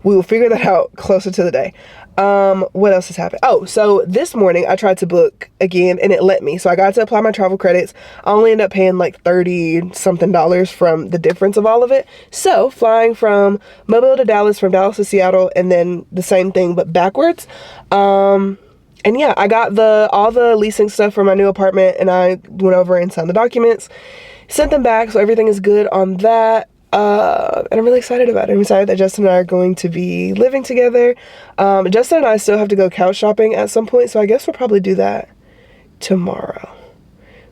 We will figure that out closer to the day. What else has happened? Oh, so this morning I tried to book again and it let me. So I got to apply my travel credits. I only ended up paying like $30 something from the difference of all of it. So flying from Mobile to Dallas, from Dallas to Seattle, and then the same thing but backwards. And yeah, I got all the leasing stuff for my new apartment, and I went over and signed the documents, sent them back, so everything is good on that. And I'm really excited about it. I'm excited that Justin and I are going to be living together. Justin and I still have to go couch shopping at some point, so I guess we'll probably do that tomorrow,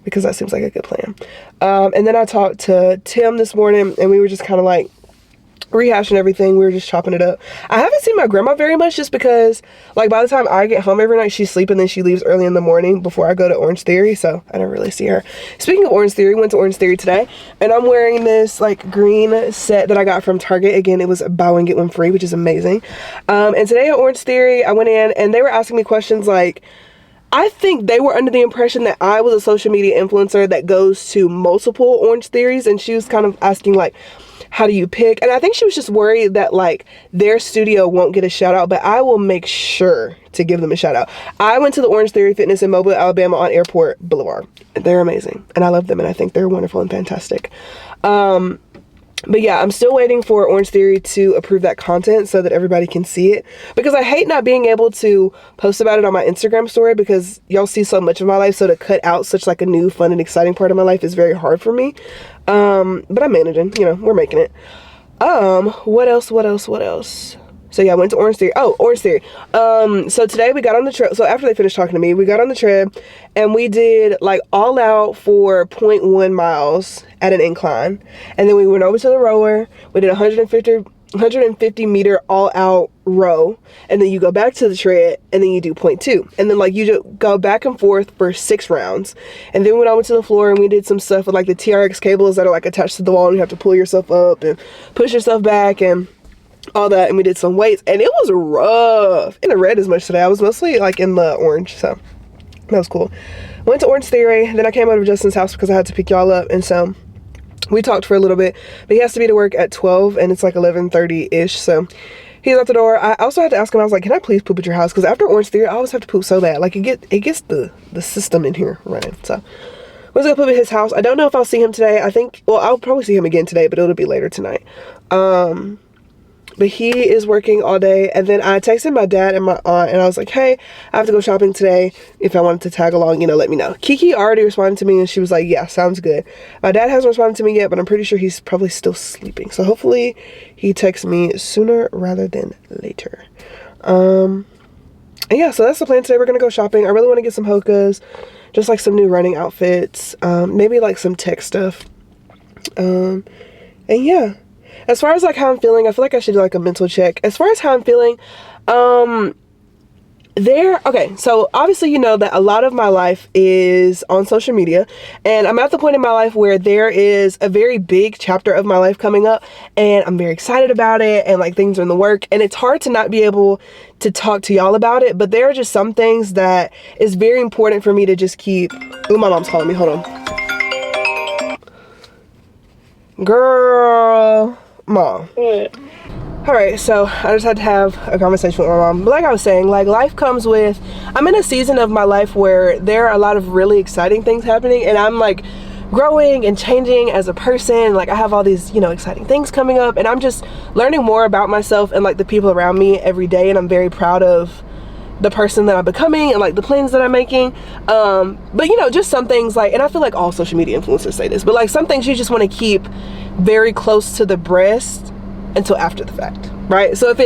because that seems like a good plan. And then I talked to Tim this morning, and we were just kind of like rehashing everything. We were just chopping it up. I haven't seen my grandma very much, just because like by the time I get home every night she's sleeping, then she leaves early in the morning before I go to Orange Theory, so I don't really see her. Speaking of Orange Theory, went to Orange Theory today, and I'm wearing this green set that I got from Target. Again, it was buy one get one free, which is amazing. And today at Orange Theory I went in and they were asking me questions like, I think they were under the impression that I was a social media influencer that goes to multiple Orange Theories, and she was kind of asking like, how do you pick? And I think she was just worried that like their studio won't get a shout out, but I will make sure to give them a shout out. I went to the Orange Theory Fitness in Mobile, Alabama on Airport Boulevard. They're amazing and I love them, and I think they're wonderful and fantastic. But yeah, I'm still waiting for Orange Theory to approve that content so that everybody can see it, because I hate not being able to post about it on my Instagram story, because y'all see so much of my life, so to cut out such like a new fun and exciting part of my life is very hard for me. But I'm managing, you know, we're making it. What else? So yeah, I went to Orange Theory. Oh, Orange Theory. So today we got on the trail. So after they finished talking to me, we got on the tread and we did like all out for 0.1 miles at an incline. And then we went over to the rower. We did 150 meter all out row. And then you go back to the tread and then you do 0.2. And then like you just go back and forth for 6 rounds. And then we went over to the floor and we did some stuff with like the TRX cables that are like attached to the wall, and you have to pull yourself up and push yourself back and all that. And we did some weights and it was rough. In the red as much today. I was mostly like in the orange, so that was cool. Went to Orange Theory, then I came over to Justin's house because I had to pick y'all up, and so we talked for a little bit, but he has to be to work at 12 and it's like 11:30 ish, so he's out the door. I also had to ask him, I was like, can I please poop at your house? Because after Orange Theory I always have to poop so bad, like it gets the system in here running. So was gonna put him at his house. I don't know if I'll see him today. I think, well, I'll probably see him again today, but it'll be later tonight. But he is working all day. And then I texted my dad and my aunt, and I was like, hey, I have to go shopping today. If I wanted to tag along, you know, let me know. Kiki already responded to me, and she was like, yeah, sounds good. My dad hasn't responded to me yet, but I'm pretty sure he's probably still sleeping. So hopefully he texts me sooner rather than later. And yeah, so that's the plan today. We're gonna go shopping. I really want to get some Hokas, just like some new running outfits, maybe like some tech stuff. And yeah. As far as like how I'm feeling, I feel like I should do like a mental check. As far as how I'm feeling, okay, so obviously you know that a lot of my life is on social media, and I'm at the point in my life where there is a very big chapter of my life coming up, and I'm very excited about it, and like things are in the work, and it's hard to not be able to talk to y'all about it, but there are just some things that is very important for me to just keep. Ooh, my mom's calling me, hold on. Girl. Mom. All right, so I just had to have a conversation with my mom. But like I was saying, like life comes with, I'm in a season of my life where there are a lot of really exciting things happening, and I'm like growing and changing as a person. Like I have all these, you know, exciting things coming up, and I'm just learning more about myself and like the people around me every day, and I'm very proud of the person that I'm becoming and like the plans that I'm making. But you know, just some things like, and I feel like all social media influencers say this, but like some things you just want to keep very close to the breast until after the fact, right? So if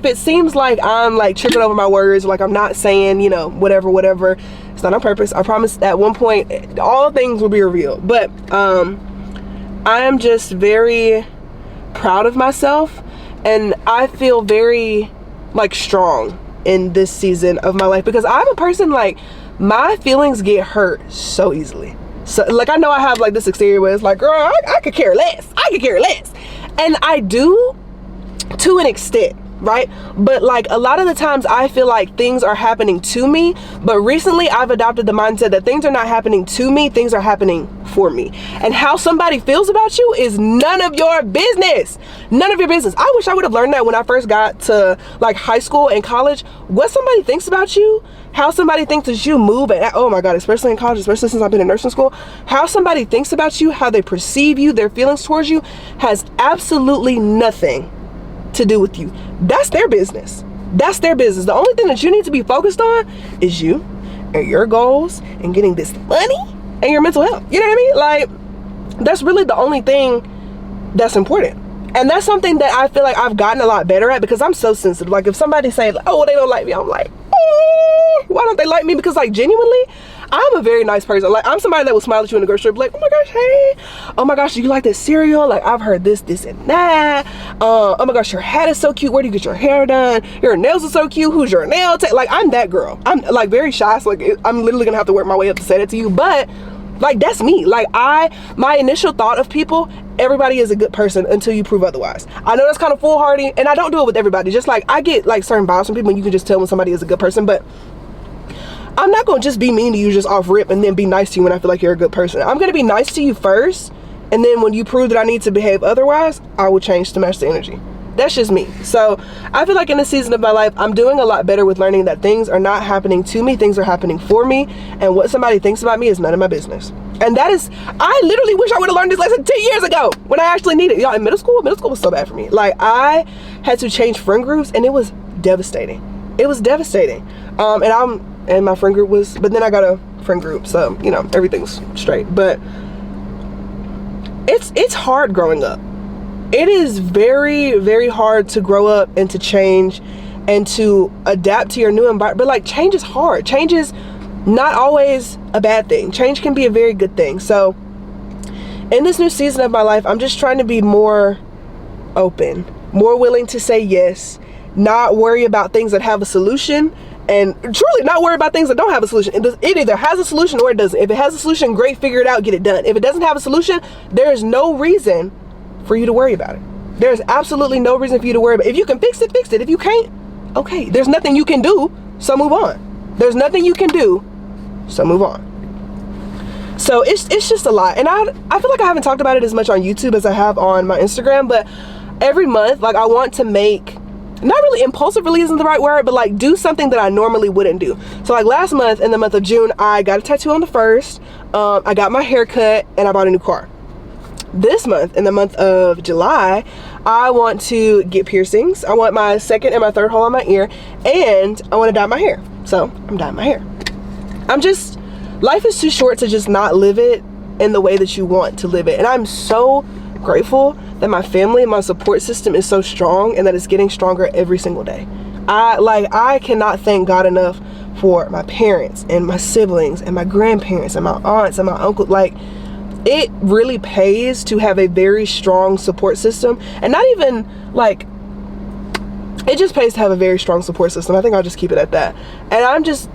it seems like I'm like tripping over my words, or like I'm not saying, you know, whatever, it's not on purpose. I promise at one point all things will be revealed. But I am just very proud of myself, and I feel very like strong in this season of my life, because I'm a person like my feelings get hurt so easily. So like I know I have like this exterior where it's like, girl, I could care less. I could care less. And I do to an extent, right? But like a lot of the times I feel like things are happening to me, but recently I've adopted the mindset that things are not happening to me, things are happening for me. And how somebody feels about you is none of your business. None of your business. I wish I would have learned that when I first got to like high school and college. What somebody thinks about you, how somebody thinks that you move, and oh my God, especially in college, especially since I've been in nursing school, how somebody thinks about you, how they perceive you, their feelings towards you has absolutely nothing to do with you. That's their business. That's their business. The only thing that you need to be focused on is you and your goals and getting this money and your mental health. You know what I mean? Like that's really the only thing that's important. And that's something that I feel like I've gotten a lot better at, because I'm so sensitive. Like if somebody say, oh, well, they don't like me, I'm like, oh, why don't they like me? Because like genuinely, I'm a very nice person. Like I'm somebody that will smile at you in the grocery store, be like, oh my gosh, hey, oh my gosh, do you like this cereal? Like I've heard this and that. Oh my gosh, your hat is so cute. Where do you get your hair done? Your nails are so cute. Who's your nail tech? Like I'm that girl. I'm like very shy, so like I'm literally gonna have to work my way up to say that to you. But like that's me. Like my initial thought of people, everybody is a good person until you prove otherwise. I know that's kind of foolhardy, and I don't do it with everybody. Just like I get like certain vibes from people, and you can just tell when somebody is a good person, but I'm not gonna just be mean to you just off rip and then be nice to you when I feel like you're a good person. I'm gonna be nice to you first, and then when you prove that I need to behave otherwise, I will change to match the energy. That's just me. So I feel like in this season of my life, I'm doing a lot better with learning that things are not happening to me, things are happening for me, and what somebody thinks about me is none of my business. And that is, I literally wish I would have learned this lesson 10 years ago when I actually needed it. Y'all, in middle school was so bad for me. Like I had to change friend groups, and it was devastating. It was devastating. And my friend group was, but then I got a friend group, so you know everything's straight. But it's hard growing up. It is very, very hard to grow up and to change and to adapt to your new environment. But like change is hard. Change is not always a bad thing. Change can be a very good thing. So in this new season of my life, I'm just trying to be more open, more willing to say yes, not worry about things that have a solution, and truly not worry about things that don't have a solution. It either has a solution or it doesn't. If it has a solution, great, figure it out, get it done. If it doesn't have a solution, there is no reason for you to worry about it. There's absolutely no reason for you to worry about it. If you can fix it, fix it. If you can't, okay, there's nothing you can do, so move on. There's nothing you can do, so move on. So it's just a lot. And I feel like I haven't talked about it as much on YouTube as I have on my Instagram, but every month, like I want to make not really impulsive really isn't the right word, but like do something that I normally wouldn't do. So like last month, in the month of June, I got a tattoo on the 1st, I got my hair cut, and I bought a new car. This month, in the month of July, I want to get piercings. I want my 2nd and my 3rd hole on my ear, and I want to dye my hair. So I'm dyeing my hair. Life is too short to just not live it in the way that you want to live it. And I'm so grateful that my family and my support system is so strong, and that it's getting stronger every single day. I cannot thank God enough for my parents and my siblings and my grandparents and my aunts and my uncle. Like, it really pays to have a very strong support system, and not even like, it just pays to have a very strong support system. I think I'll just keep it at that. And I'm just,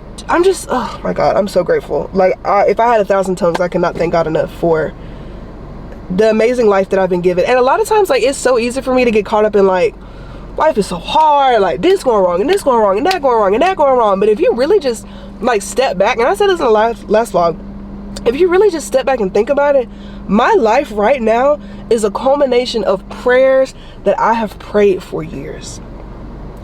oh my God, I'm so grateful. Like, if I had 1,000 tongues, I cannot thank God enough for the amazing life that I've been given. And a lot of times, like, it's so easy for me to get caught up in like, life is so hard, like this going wrong and this going wrong and that going wrong and that going wrong. But if you really just like step back, and I said this in the last vlog, if you really just step back and think about it, my life right now is a culmination of prayers that I have prayed for years.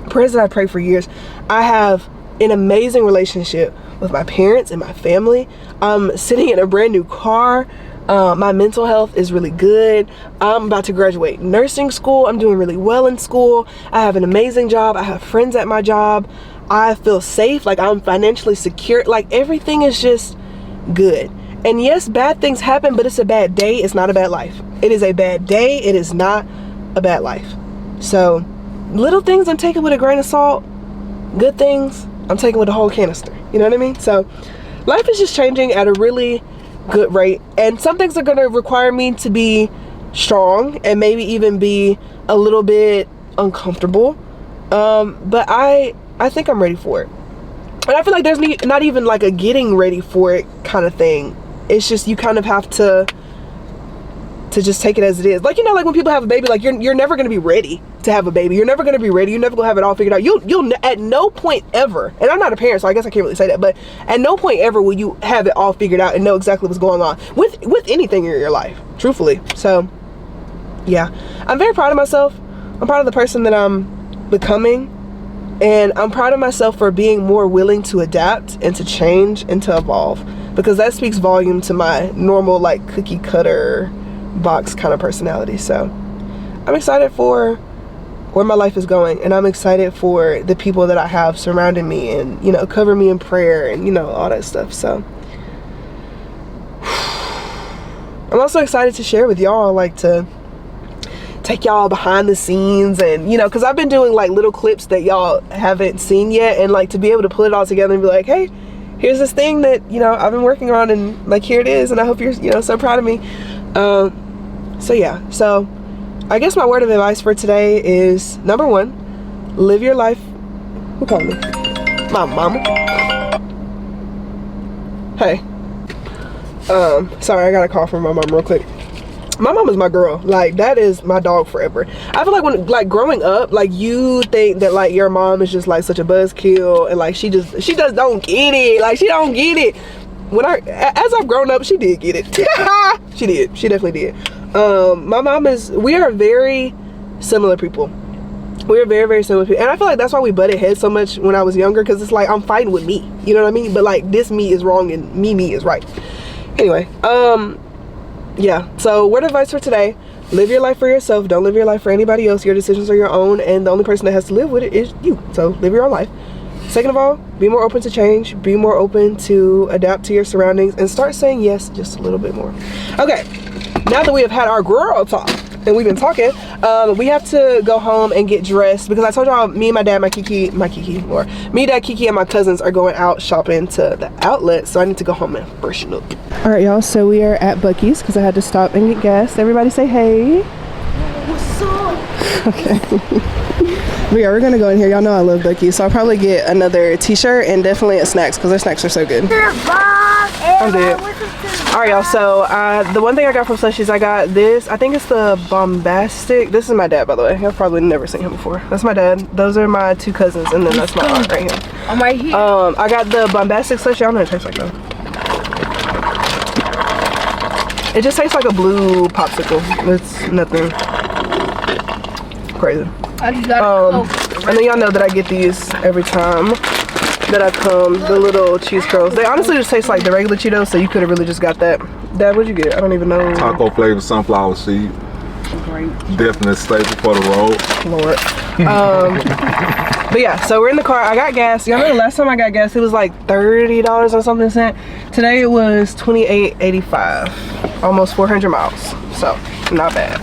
Prayers that I prayed for years. I have an amazing relationship with my parents and my family. I'm sitting in a brand new car. My mental health is really good. I'm about to graduate nursing school. I'm doing really well in school. I have an amazing job. I have friends at my job. I feel safe. Like, I'm financially secure. Like, everything is just good. And yes, bad things happen, but it's a bad day. It's not a bad life. It is a bad day. It is not a bad life. So little things I'm taking with a grain of salt. Good things I'm taking with a whole canister. You know what I mean? So life is just changing at a really good rate, and some things are going to require me to be strong and maybe even be a little bit uncomfortable, but I think I'm ready for it. And I feel like there's not even like a getting ready for it kind of thing. It's just, you kind of have to just take it as it is. Like, you know, like when people have a baby, like you're never going to be ready to have a baby. You're never going to be ready. You're never going to have it all figured out. You'll at no point ever, and I'm not a parent, so I guess I can't really say that, but at no point ever will you have it all figured out and know exactly what's going on with anything in your life, truthfully. So yeah, I'm very proud of myself. I'm proud of the person that I'm becoming, and I'm proud of myself for being more willing to adapt and to change and to evolve, because that speaks volume to my normal like cookie cutter box kind of personality. So I'm excited for where my life is going, and I'm excited for the people that I have surrounding me and, you know, cover me in prayer and, you know, all that stuff. So I'm also excited to share with y'all, like to take y'all behind the scenes, and, you know, because I've been doing like little clips that y'all haven't seen yet, and like to be able to put it all together and be like, hey, here's this thing that, you know, I've been working on, and like here it is, and I hope you're, you know, so proud of me. So yeah, so I guess my word of advice for today is, number 1, live your life. Who called me? My mama. Hey. Sorry, I got a call from my mom real quick. My mom is my girl. Like, that is my dog forever. I feel like when, like, growing up, like, you think that like your mom is just like such a buzzkill, and like she just don't get it. Like, she don't get it. As I've grown up, she did get it. She did. She definitely did. My mom we are very similar people. We are very, very similar people. And I feel like that's why we butted heads so much when I was younger, because it's like I'm fighting with me. You know what I mean? But like, this me is wrong and me is right. Anyway, yeah. So word of advice for today: live your life for yourself. Don't live your life for anybody else. Your decisions are your own, and the only person that has to live with it is you. So live your own life. Second of all, be more open to change. Be more open to adapt to your surroundings, and start saying yes just a little bit more. Okay, now that we have had our girl talk and we've been talking, we have to go home and get dressed, because I told y'all me and my dad, me, dad, Kiki, and my cousins are going out shopping to the outlet, so I need to go home and freshen up. All right, y'all, so we are at Buc-ee's because I had to stop and get gas. Everybody say hey. What's up? Okay. But yeah, we're gonna go in here. Y'all know I love Buc-ee's, so I'll probably get another t-shirt and definitely a snacks, because their snacks are so good. I'm dead. All right, y'all, so the one thing I got from Slushies, I got this. I think it's the Bombastic. This is my dad, by the way. I've probably never seen him before. That's my dad. Those are my 2 cousins, and then that's my aunt right here. I'm right here. I got the Bombastic Slushie. I don't know what it tastes like though. It just tastes like a blue popsicle. It's nothing crazy. I just got And then y'all know that I get these every time that I come, the little cheese curls. They honestly just taste like the regular Cheetos, so you could have really just got that. Dad, what'd you get? I don't even know. Taco flavored sunflower seed. Great. Definitely a staple for the road. Lord. But yeah, so we're in the car. I got gas. Y'all know the last time I got gas, it was like $30 or something cent. Today it was $28.85. Almost 400 miles. So, not bad.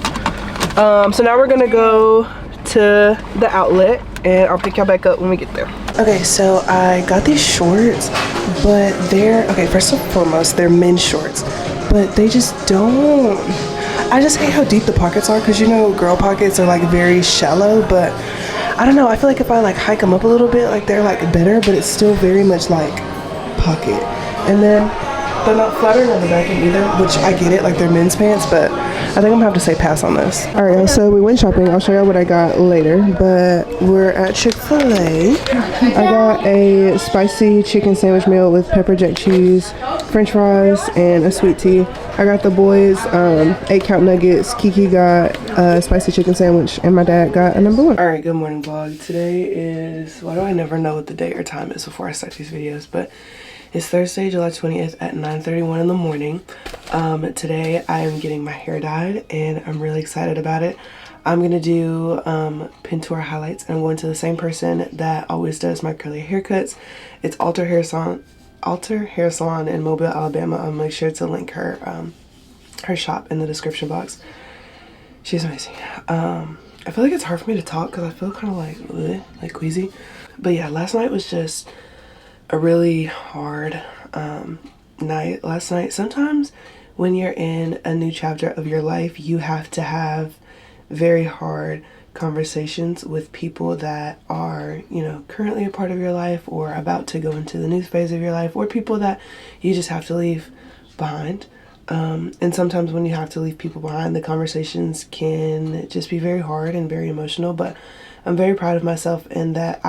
So now we're gonna go to the outlet and I'll pick y'all back up when we get there. Okay, so I got these shorts, but they're, okay, first and foremost, they're men's shorts, but they just don't, I just hate how deep the pockets are, because you know girl pockets are like very shallow, but I don't know, I feel like if I like hike them up a little bit, like they're like better, but it's still very much like pocket. And then they're not flattering on the back end either, which I get it, like they're men's pants, but I think I'm gonna have to say pass on this. All right, y'all, so we went shopping. I'll show y'all what I got later, but we're at Chick-fil-A. I got a spicy chicken sandwich meal with pepper jack cheese, french fries, and a sweet tea. I got the boys 8-count nuggets. Kiki got a spicy chicken sandwich, and my dad got a number 1. All right, good morning, vlog. Today is, why do I never know what the date or time is before I start these videos, but it's Thursday, July 20th at 9:31 in the morning. Today I am getting my hair dyed and I'm really excited about it. I'm gonna do pin tour highlights, and I'm going to the same person that always does my curly haircuts. It's Alter Hair Salon in Mobile, Alabama. I'll make sure to link her her shop in the description box. She's amazing. I feel like it's hard for me to talk because I feel kind of like queasy. But yeah, last night was just a really hard night last night. Sometimes when you're in a new chapter of your life, you have to have very hard conversations with people that are, you know, currently a part of your life or about to go into the new phase of your life, or people that you just have to leave behind. And sometimes when you have to leave people behind, the conversations can just be very hard and very emotional, but I'm very proud of myself in that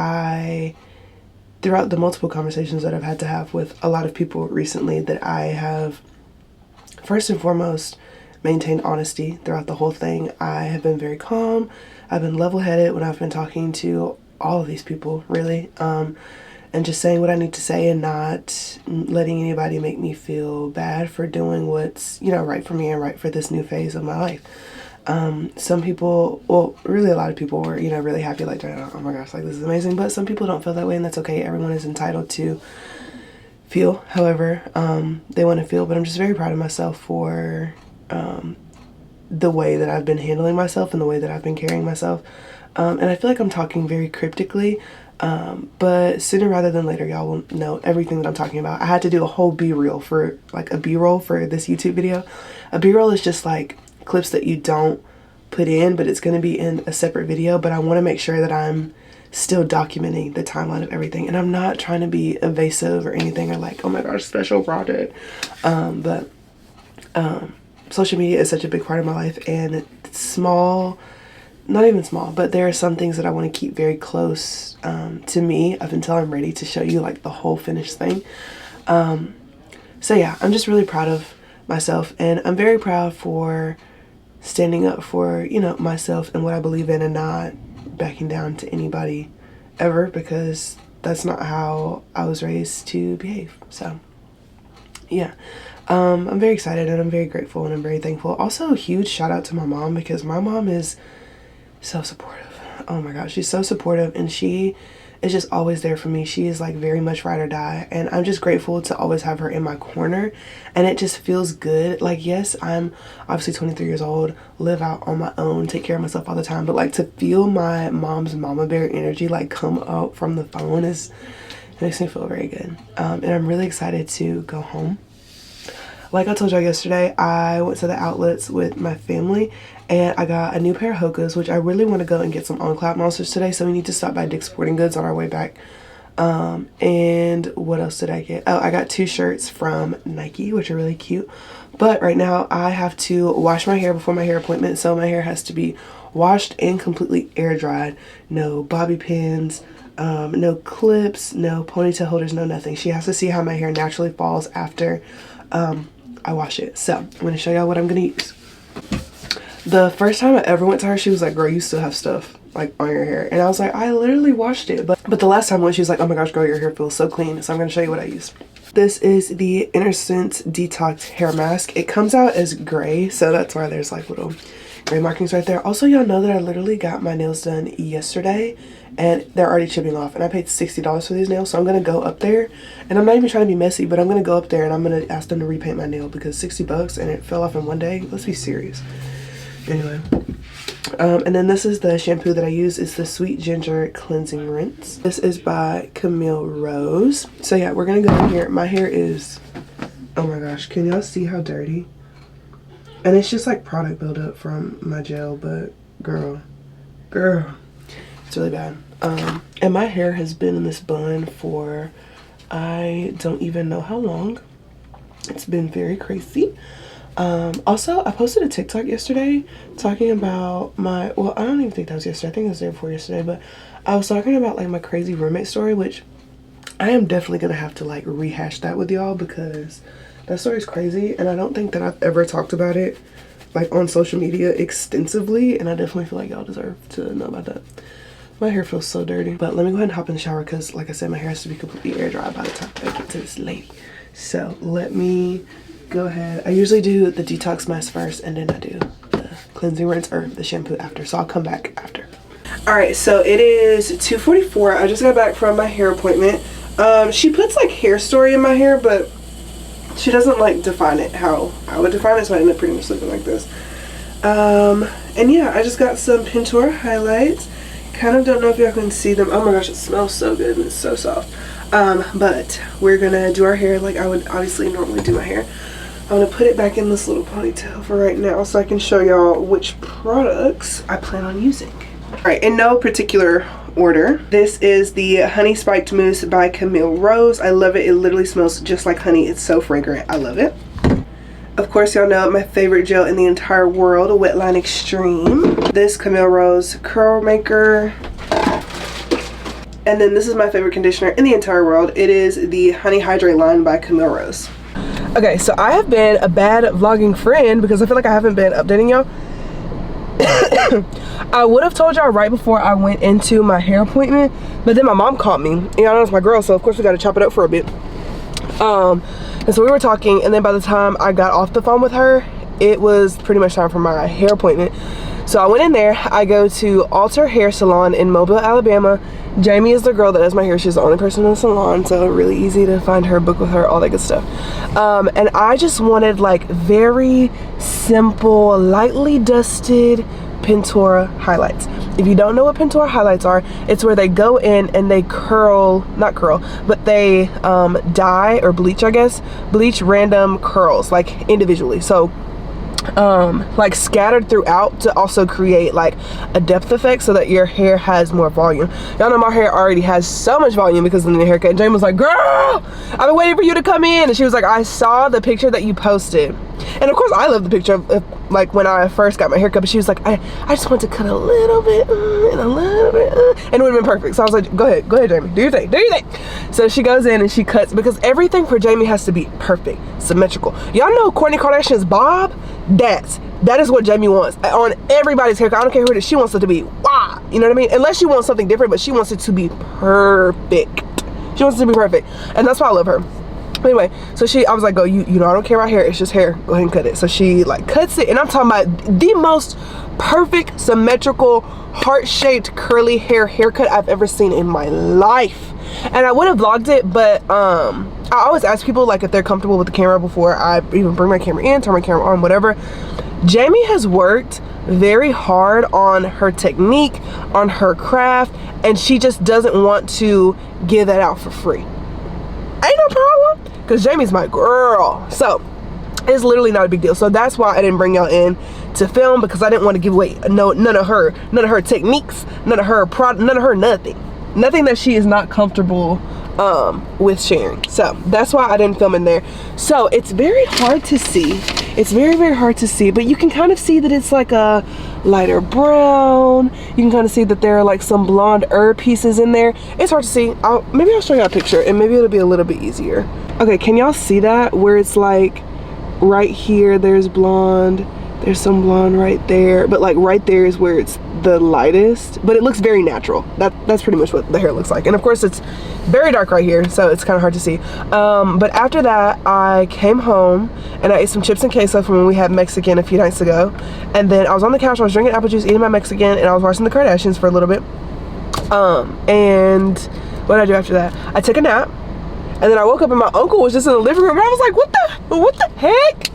throughout the multiple conversations that I've had to have with a lot of people recently, that I have, first and foremost, maintained honesty throughout the whole thing. I have been very calm. I've been level-headed when I've been talking to all of these people, really, and just saying what I need to say and not letting anybody make me feel bad for doing what's, you know, right for me and right for this new phase of my life. Some people, well, really a lot of people were, you know, really happy, like, oh my gosh, like, this is amazing, but some people don't feel that way, and that's okay. Everyone is entitled to feel however they want to feel, but I'm just very proud of myself for the way that I've been handling myself and the way that I've been carrying myself, and I feel like I'm talking very cryptically, but sooner rather than later y'all will know everything that I'm talking about. I had to do a whole B-reel for, like, a B-roll for this YouTube video. A B-roll is just like clips that you don't put in, but it's going to be in a separate video, but I want to make sure that I'm still documenting the timeline of everything, and I'm not trying to be evasive or anything, or like, oh my gosh, special project, but social media is such a big part of my life, and it's small, not even small, but there are some things that I want to keep very close to me up until I'm ready to show you, like, the whole finished thing. So yeah, I'm just really proud of myself, and I'm very proud for standing up for, you know, myself and what I believe in, and not backing down to anybody ever, because that's not how I was raised to behave. So yeah, I'm very excited, and I'm very grateful, and I'm very thankful. Also, a huge shout out to my mom, because my mom is so supportive. Oh my gosh, she's so supportive, and she is just always there for me. She is, like, very much ride or die, and I'm just grateful to always have her in my corner, and it just feels good. Like, yes, I'm obviously 23 years old, live out on my own, take care of myself all the time, but, like, to feel my mom's mama bear energy, like, come up from the phone it makes me feel very good. And I'm really excited to go home. Like I told y'all yesterday, I went to the outlets with my family, and I got a new pair of Hokas, which I really want to go and get some on-clap monsters today, so we need to stop by Dick's Sporting Goods on our way back. And what else did I get? Oh, I got 2 shirts from Nike, which are really cute. But right now, I have to wash my hair before my hair appointment, so my hair has to be washed and completely air dried. No bobby pins, no clips, no ponytail holders, no nothing. She has to see how my hair naturally falls after I wash it. So I'm going to show y'all what I'm going to use. The first time I ever went to her, she was like, girl, you still have stuff. like on your hair. And I was like, I literally washed it. But the last time when she was like, oh my gosh, girl, your hair feels so clean. So I'm gonna show you what I used. This is the Innocence Detox Hair Mask. It comes out as gray, so that's why there's like little gray markings right there. Also, y'all know that I literally got my nails done yesterday and they're already chipping off, and I paid $60 for these nails. So I'm gonna go up there, and I'm not even trying to be messy, but I'm gonna go up there and I'm gonna ask them to repaint my nail because 60 bucks and it fell off in one day. Let's be serious. Anyway, and then this is the shampoo that I use. It's the Sweet Ginger Cleansing Rinse. This is by Camille Rose. So yeah, we're gonna go in here. My hair is, oh my gosh, can y'all see how dirty? And it's just like product buildup from my gel, but girl, it's really bad. And my hair has been in this bun for, I don't even know how long. It's been very crazy. Also, I posted a TikTok yesterday talking about my, well, I don't even think that was yesterday. I think it was the day before yesterday, but I was talking about like my crazy roommate story, which I am definitely gonna have to like rehash that with y'all because that story is crazy, and I don't think that I've ever talked about it like on social media extensively, and I definitely feel like y'all deserve to know about that. My hair feels so dirty, but let me go ahead and hop in the shower because like I said, my hair has to be completely air dry by the time I get to this lady. So let me go ahead. I usually do the detox mask first and then I do the cleansing rinse or the shampoo after, so I'll come back after. All right, so it is 2:44. I just got back from my hair appointment. She puts like hair story in my hair, but she doesn't like define it how I would define it, so I end up pretty much looking like this. And yeah, I just got some Pintura highlights. Kind of don't know if y'all can see them. Oh my gosh, it smells so good and it's so soft. But we're gonna do our hair like I would obviously normally do my hair. I'm gonna put it back in this little ponytail for right now so I can show y'all which products I plan on using. All right, in no particular order, this is the Honey Spiked Mousse by Camille Rose. I love it. It literally smells just like honey. It's so fragrant. I love it. Of course, y'all know my favorite gel in the entire world, Wetline Extreme. This Camille Rose Curl Maker. And then this is my favorite conditioner in the entire world. It is the Honey Hydrate line by Camille Rose. Okay, so I have been a bad vlogging friend because I feel like I haven't been updating y'all. I would have told y'all right before I went into my hair appointment, but then my mom called me. And y'all know it's my girl, so of course we got to chop it up for a bit. And so we were talking, and then by the time I got off the phone with her, it was pretty much time for my hair appointment. So I went in there. I go to Alter Hair Salon in Mobile, Alabama. Jamie is the girl that does my hair. She's the only person in the salon, so really easy to find her, book with her, all that good stuff. And I just wanted like very simple, lightly dusted Pintura highlights. If you don't know what Pintura highlights are, it's where they go in and they curl, not curl, but they dye or bleach, I guess, bleach random curls like individually. So like scattered throughout to also create like a depth effect so that your hair has more volume. Y'all know my hair already has so much volume because of the haircut. And Jamie was like, girl, I've been waiting for you to come in. And she was like, I saw the picture that you posted. And of course I love the picture of like when I first got my haircut, but she was like, I just want to cut a little bit and a little bit and it would have been perfect. So I was like, go ahead Jamie, do your thing. So she goes in and she cuts, because everything for Jamie has to be perfect, symmetrical. Y'all know Kourtney Kardashian's bob? That is what Jamie wants on everybody's haircut. I don't care who it is. She wants it to be wow, you know what I mean? Unless she wants something different, but she wants it to be perfect. She wants it to be perfect, and that's why I love her. Anyway, so I was like, go, you know, I don't care about hair, it's just hair, go ahead and cut it. So she like cuts it, and I'm talking about the most perfect, symmetrical, heart-shaped curly haircut I've ever seen in my life. And I would have vlogged it, but I always ask people like if they're comfortable with the camera before I even bring my camera in, turn my camera on, whatever. Jamie has worked very hard on her technique, on her craft, and she just doesn't want to give that out for free. Ain't no problem, because Jamie's my girl. So it's literally not a big deal. So that's why I didn't bring y'all in to film, because I didn't want to give away none of her techniques, none of her product, none of her nothing that she is not comfortable with sharing. So that's why I didn't film in there. So it's very hard to see. It's very, very hard to see, but you can kind of see that it's like a lighter brown. You can kind of see that there are like some blonde herb pieces in there. It's hard to see. Maybe I'll show you a picture and maybe it'll be a little bit easier. Okay, can y'all see that? Where it's like right here, there's blonde, There's some blonde right there, but like right there is where it's the lightest, but it looks very natural. That's pretty much what the hair looks like. And of course it's very dark right here, so it's kind of hard to see. But after that, I came home and I ate some chips and queso from when we had Mexican a few nights ago. And then I was on the couch, I was drinking apple juice, eating my Mexican, and I was watching the Kardashians for a little bit. And what did I do after that? I took a nap. And then I woke up and my uncle was just in the living room and I was like, what the heck?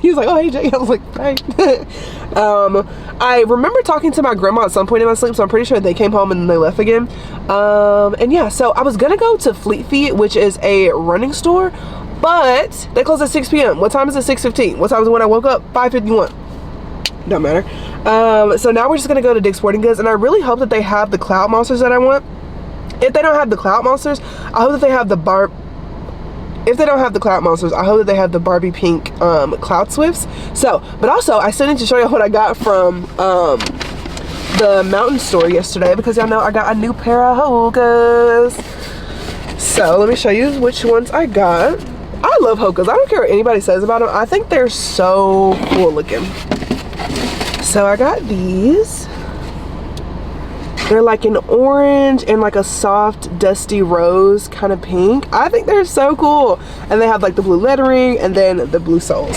He was like, oh, hey, Jay. I was like, hey. I remember talking to my grandma at some point in my sleep, so I'm pretty sure they came home and then they left again. And yeah, so I was gonna go to Fleet Feet, which is a running store, but they close at 6 p.m. What time is it? 6:15. What time was it when I woke up? 5:51. Don't matter. So now we're just gonna go to Dick's Sporting Goods, and I really hope that they have the Cloud Monsters that I want. If they don't have the Cloud Monsters, I hope that they have the If they don't have the Cloud Monsters, I hope that they have the Barbie pink Cloud Swifts. So, but also, I still need to show you what I got from the mountain store yesterday, because y'all know I got a new pair of Hokas. So, let me show you which ones I got. I love Hokas. I don't care what anybody says about them. I think they're so cool looking. So, I got these. They're like an orange and like a soft dusty rose kind of pink. I think they're so cool. And they have like the blue lettering and then the blue soles.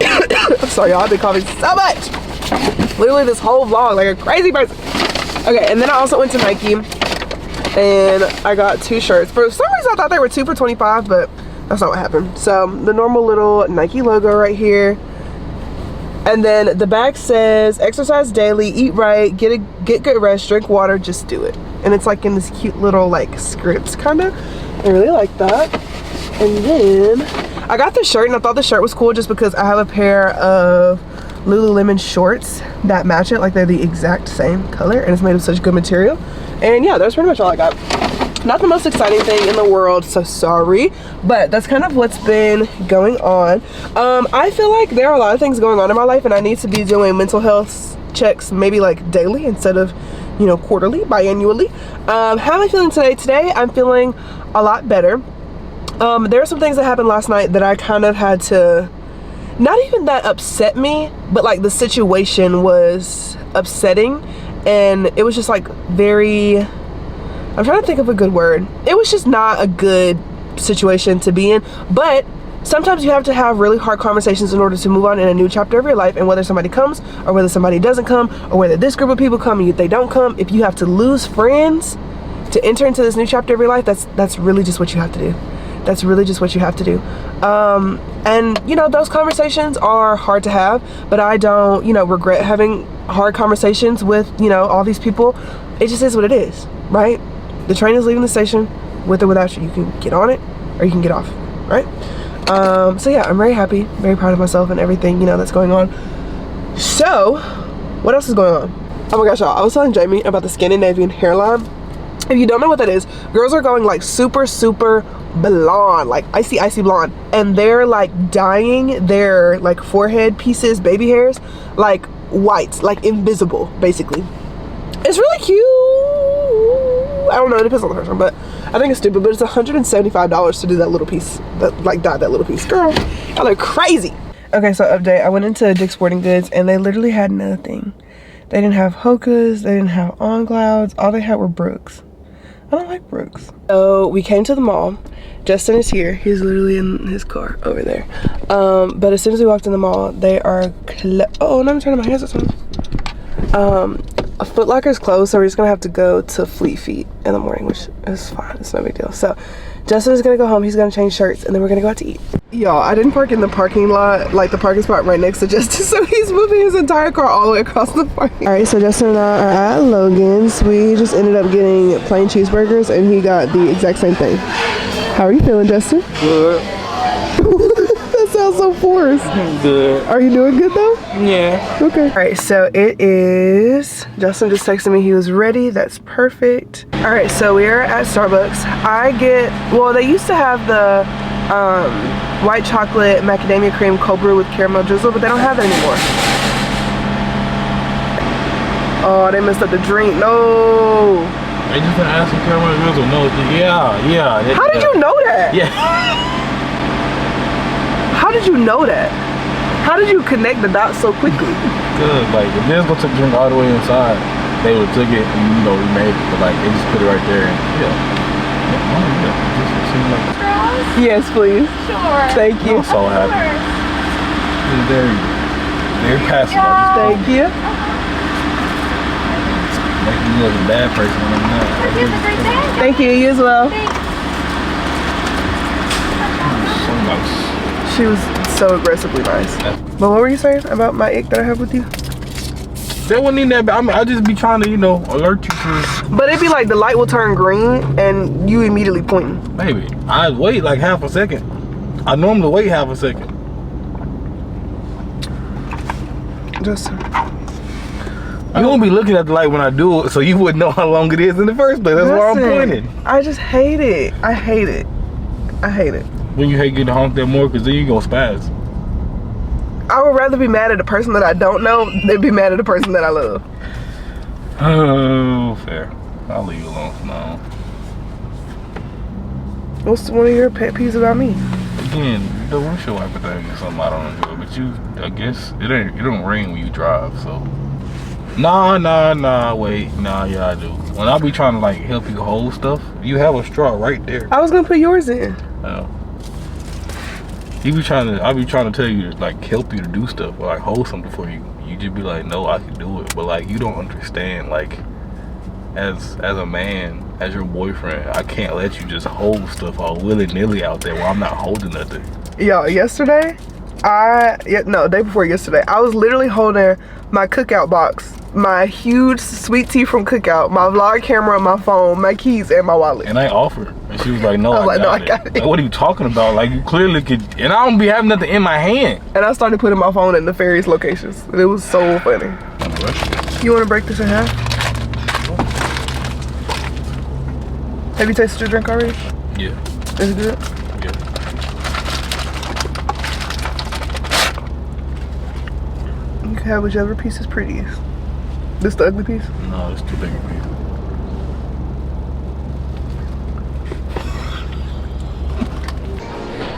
I'm sorry y'all, I've been coughing so much. Literally this whole vlog like a crazy person. Okay, and then I also went to Nike and I got 2 shirts. For some reason I thought they were 2 for $25, but that's not what happened. So the normal little Nike logo right here. And then the back says, exercise daily, eat right, get good rest, drink water, just do it. And it's like in this cute little like script kind of. I really like that. And then I got this shirt and I thought the shirt was cool just because I have a pair of Lululemon shorts that match it. Like they're the exact same color and it's made of such good material. And yeah, that's pretty much all I got. Not the most exciting thing in the world, so sorry, but that's kind of what's been going on. I feel like there are a lot of things going on in my life and I need to be doing mental health checks maybe like daily instead of, you know, quarterly, biannually. How am I feeling today? Today I'm feeling a lot better. There are some things that happened last night that I kind of had to, not even that upset me, but like the situation was upsetting and it was just like very, I'm trying to think of a good word. It was just not a good situation to be in, but sometimes you have to have really hard conversations in order to move on in a new chapter of your life. And whether somebody comes or whether somebody doesn't come or whether this group of people come and they don't come, if you have to lose friends to enter into this new chapter of your life, that's really just what you have to do. That's really just what you have to do. And you know, those conversations are hard to have, but I don't, you know, regret having hard conversations with, you know, all these people. It just is what it is, right? The train is leaving the station, with or without you. You can get on it or you can get off, right? So yeah, I'm very happy, very proud of myself and everything, you know, that's going on. So, what else is going on? Oh my gosh, y'all, I was telling Jamie about the Scandinavian hairline. If you don't know what that is, girls are going like super blonde, like icy blonde, and they're like dyeing their like forehead pieces, baby hairs, like white, like invisible, basically. It's really cute. I don't know, it depends on the person, but I think it's stupid, but it's $175 to do that little piece, like dye that little piece. Girl, y'all are crazy. Okay, so update, I went into Dick's Sporting Goods and they literally had nothing. They didn't have Hokas, they didn't have On Clouds, all they had were Brooks. I don't like Brooks. So we came to the mall. Justin is here. He's literally in his car over there. But as soon as we walked in the mall, they are oh, no, I'm turning my hands at something. Foot Locker's closed, so we're just gonna have to go to Fleet Feet in the morning, which is fine. It's no big deal. So Justin is gonna go home. He's gonna change shirts, and then we're gonna go out to eat. Y'all, I didn't park in the parking lot, like the parking spot right next to Justin, so he's moving his entire car all the way across the parking. All right, so Justin and I are at Logan's. We just ended up getting plain cheeseburgers, and he got the exact same thing. How are you feeling, Justin? Good. That sounds so forced. Good. Are you doing good though? Yeah. Okay. All right, so it is, Justin just texted me he was ready. That's perfect. All right, so we are at Starbucks. Well, they used to have the white chocolate macadamia cream cold brew with caramel drizzle, but they don't have it anymore. Oh, they messed up the drink. No. Are you just gonna ask some caramel drizzle? No. Yeah. How did you know that? Yeah. How did you know that? How did you connect the dots so quickly? Cause like if this go took drink all the way inside, they would have took it and you know we made it, but like they just put it right there and it seemed like Yes, please. Sure. Thank you. I'm so happy. It's very passive. Thank you. Make me look like a bad person when I'm not. Have a great day. Thank you. You as well. So nice. She was so aggressively nice. But what were you saying about my ick that I have with you? That wasn't even that bad. I mean, I just be trying to, you know, alert you to. But it'd be like the light will turn green and you immediately pointing. Maybe. I wait like half a second. I normally wait half a second. Just You won't be looking at the light when I do it, so you wouldn't know how long it is in the first place. That's why I'm pointing. I just hate it. I hate it. I hate it. When you hate getting honked at more, because then you gonna spaz. I would rather be mad at the person that I don't know than be mad at the person that I love. Oh, fair. I'll leave you alone for now. What's one of your pet peeves about me? Again, the windshield wiper thing is something I don't enjoy, but you, I guess, it don't rain when you drive, so. Wait, yeah, I do. When I be trying to like help you hold stuff, you have a straw right there. I was gonna put yours in. Oh. I be trying to tell you to like help you to do stuff or like hold something for you. You just be like, no, I can do it. But like you don't understand, like as a man, as your boyfriend, I can't let you just hold stuff all willy-nilly out there while I'm not holding nothing. Yo, yesterday, day before yesterday, I was literally holding my cookout box, my huge sweet tea from Cookout, my vlog camera, my phone, my keys, and my wallet. And I offered. And she was like, no, I I got it. Like, what are you talking about? Like, you clearly could, and I don't be having nothing in my hand. And I started putting my phone in the various locations. It was so funny. You want to break this in half? Have you tasted your drink already? Yeah. Is it good? Yeah. You can have whichever piece is prettiest. This the ugly piece? No, it's too big a piece.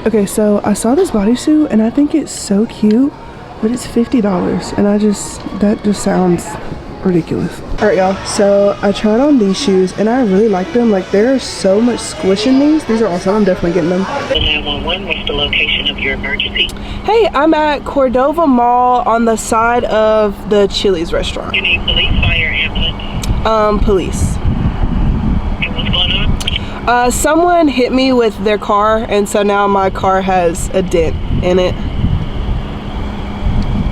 Okay, so I saw this bodysuit and I think it's so cute, but it's $50 and that just sounds ridiculous. All right, y'all, so I tried on these shoes and I really like them. Like, there's so much squish in these. These are awesome. I'm definitely getting them. 911, what's the location of your emergency? Hey, I'm at Cordova Mall on the side of the Chili's restaurant. You need police, fire, ambulance? Police. And what's going on? Someone hit me with their car, and so now my car has a dent in it.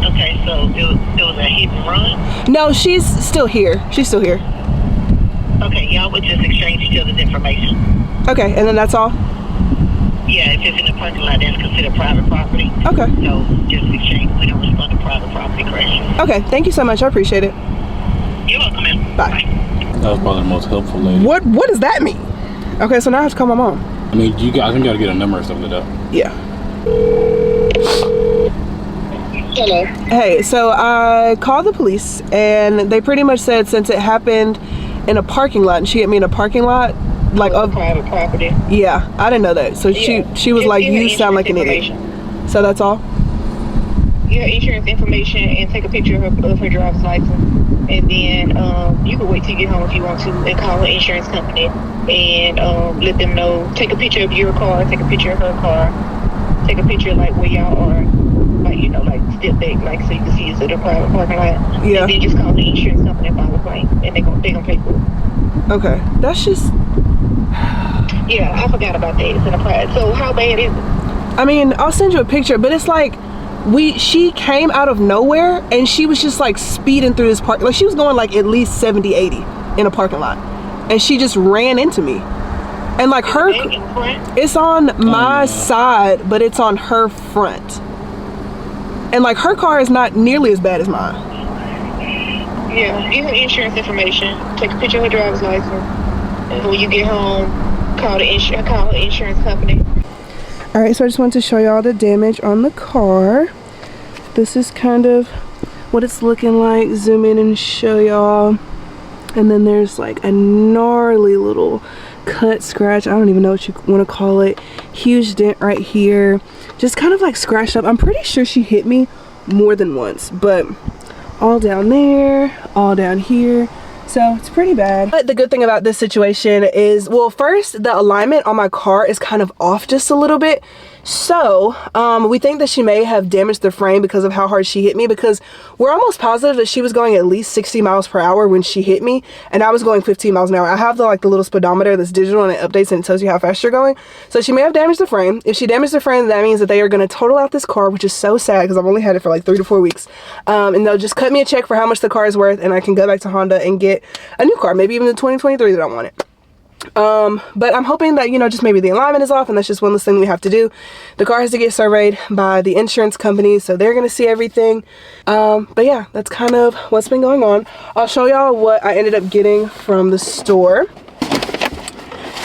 Okay, so it was a hit and run? No, she's still here. She's still here. Okay, y'all would just exchange each other's information. Okay, and then that's all? Yeah, if it's in the parking lot, that's considered private property. Okay. So just exchange. We don't respond to private property crashes. Okay, thank you so much. I appreciate it. You're welcome, ma'am. Bye. That was probably the most helpful lady. What does that mean? Okay, so now I have to call my mom. I mean, I think you gotta get a number or something like that. Yeah. Hello. Hey, so I called the police and they pretty much said since it happened in a parking lot and she hit me in a parking lot, like of Private property. yeah, I didn't know that. So Yeah. she was Just like, give her you sound like an insurance idiot. So that's all? Your insurance information and take a picture of her driver's license, and then you can wait till you get home if you want to and call her insurance company and let them know. Take a picture of your car, take a picture of her car, take a picture like where y'all are, like like step back, like so you can see it's at a private parking lot. Yeah. And then just call the insurance company and file a claim, and they gonna pay for it. Okay, that's just. Yeah, I forgot about that. It's in a private. So how bad is it? I mean, I'll send you a picture, but it's like she came out of nowhere and she was just like speeding through this park. Like she was going like at least 70, 80 in a parking lot. And she just ran into me. And like her, it's on my side, but it's on her front. And like her car is not nearly as bad as mine. Yeah, give her insurance information. Take a picture of her driver's license. And when you get home, call the insurance company. Alright, so I just wanted to show y'all the damage on the car. This is kind of what it's looking like. Zoom in and show y'all. And then there's like a gnarly little cut, scratch, I don't even know what you want to call it. Huge dent right here. Just kind of like scratched up. I'm pretty sure she hit me more than once, but all down there, all down here. So it's pretty bad. But the good thing about this situation is, well, first, the alignment on my car is kind of off just a little bit. So we think that she may have damaged the frame because of how hard she hit me, because we're almost positive that she was going at least 60 miles per hour when she hit me, and I was going 15 miles an hour. I have the little speedometer that's digital, and it updates and it tells you how fast you're going. So she may have damaged the frame. If she damaged the frame, that means that they are going to total out this car, which is so sad because I've only had it for like 3 to 4 weeks. And they'll just cut me a check for how much the car is worth, and I can go back to Honda and get a new car, maybe even the 2023 that I wanted. But I'm hoping that, you know, just maybe the alignment is off, and that's just one less thing we have to do. The car has to get surveyed by the insurance company, so they're gonna see everything. But yeah, that's kind of what's been going on. I'll show y'all what I ended up getting from the store.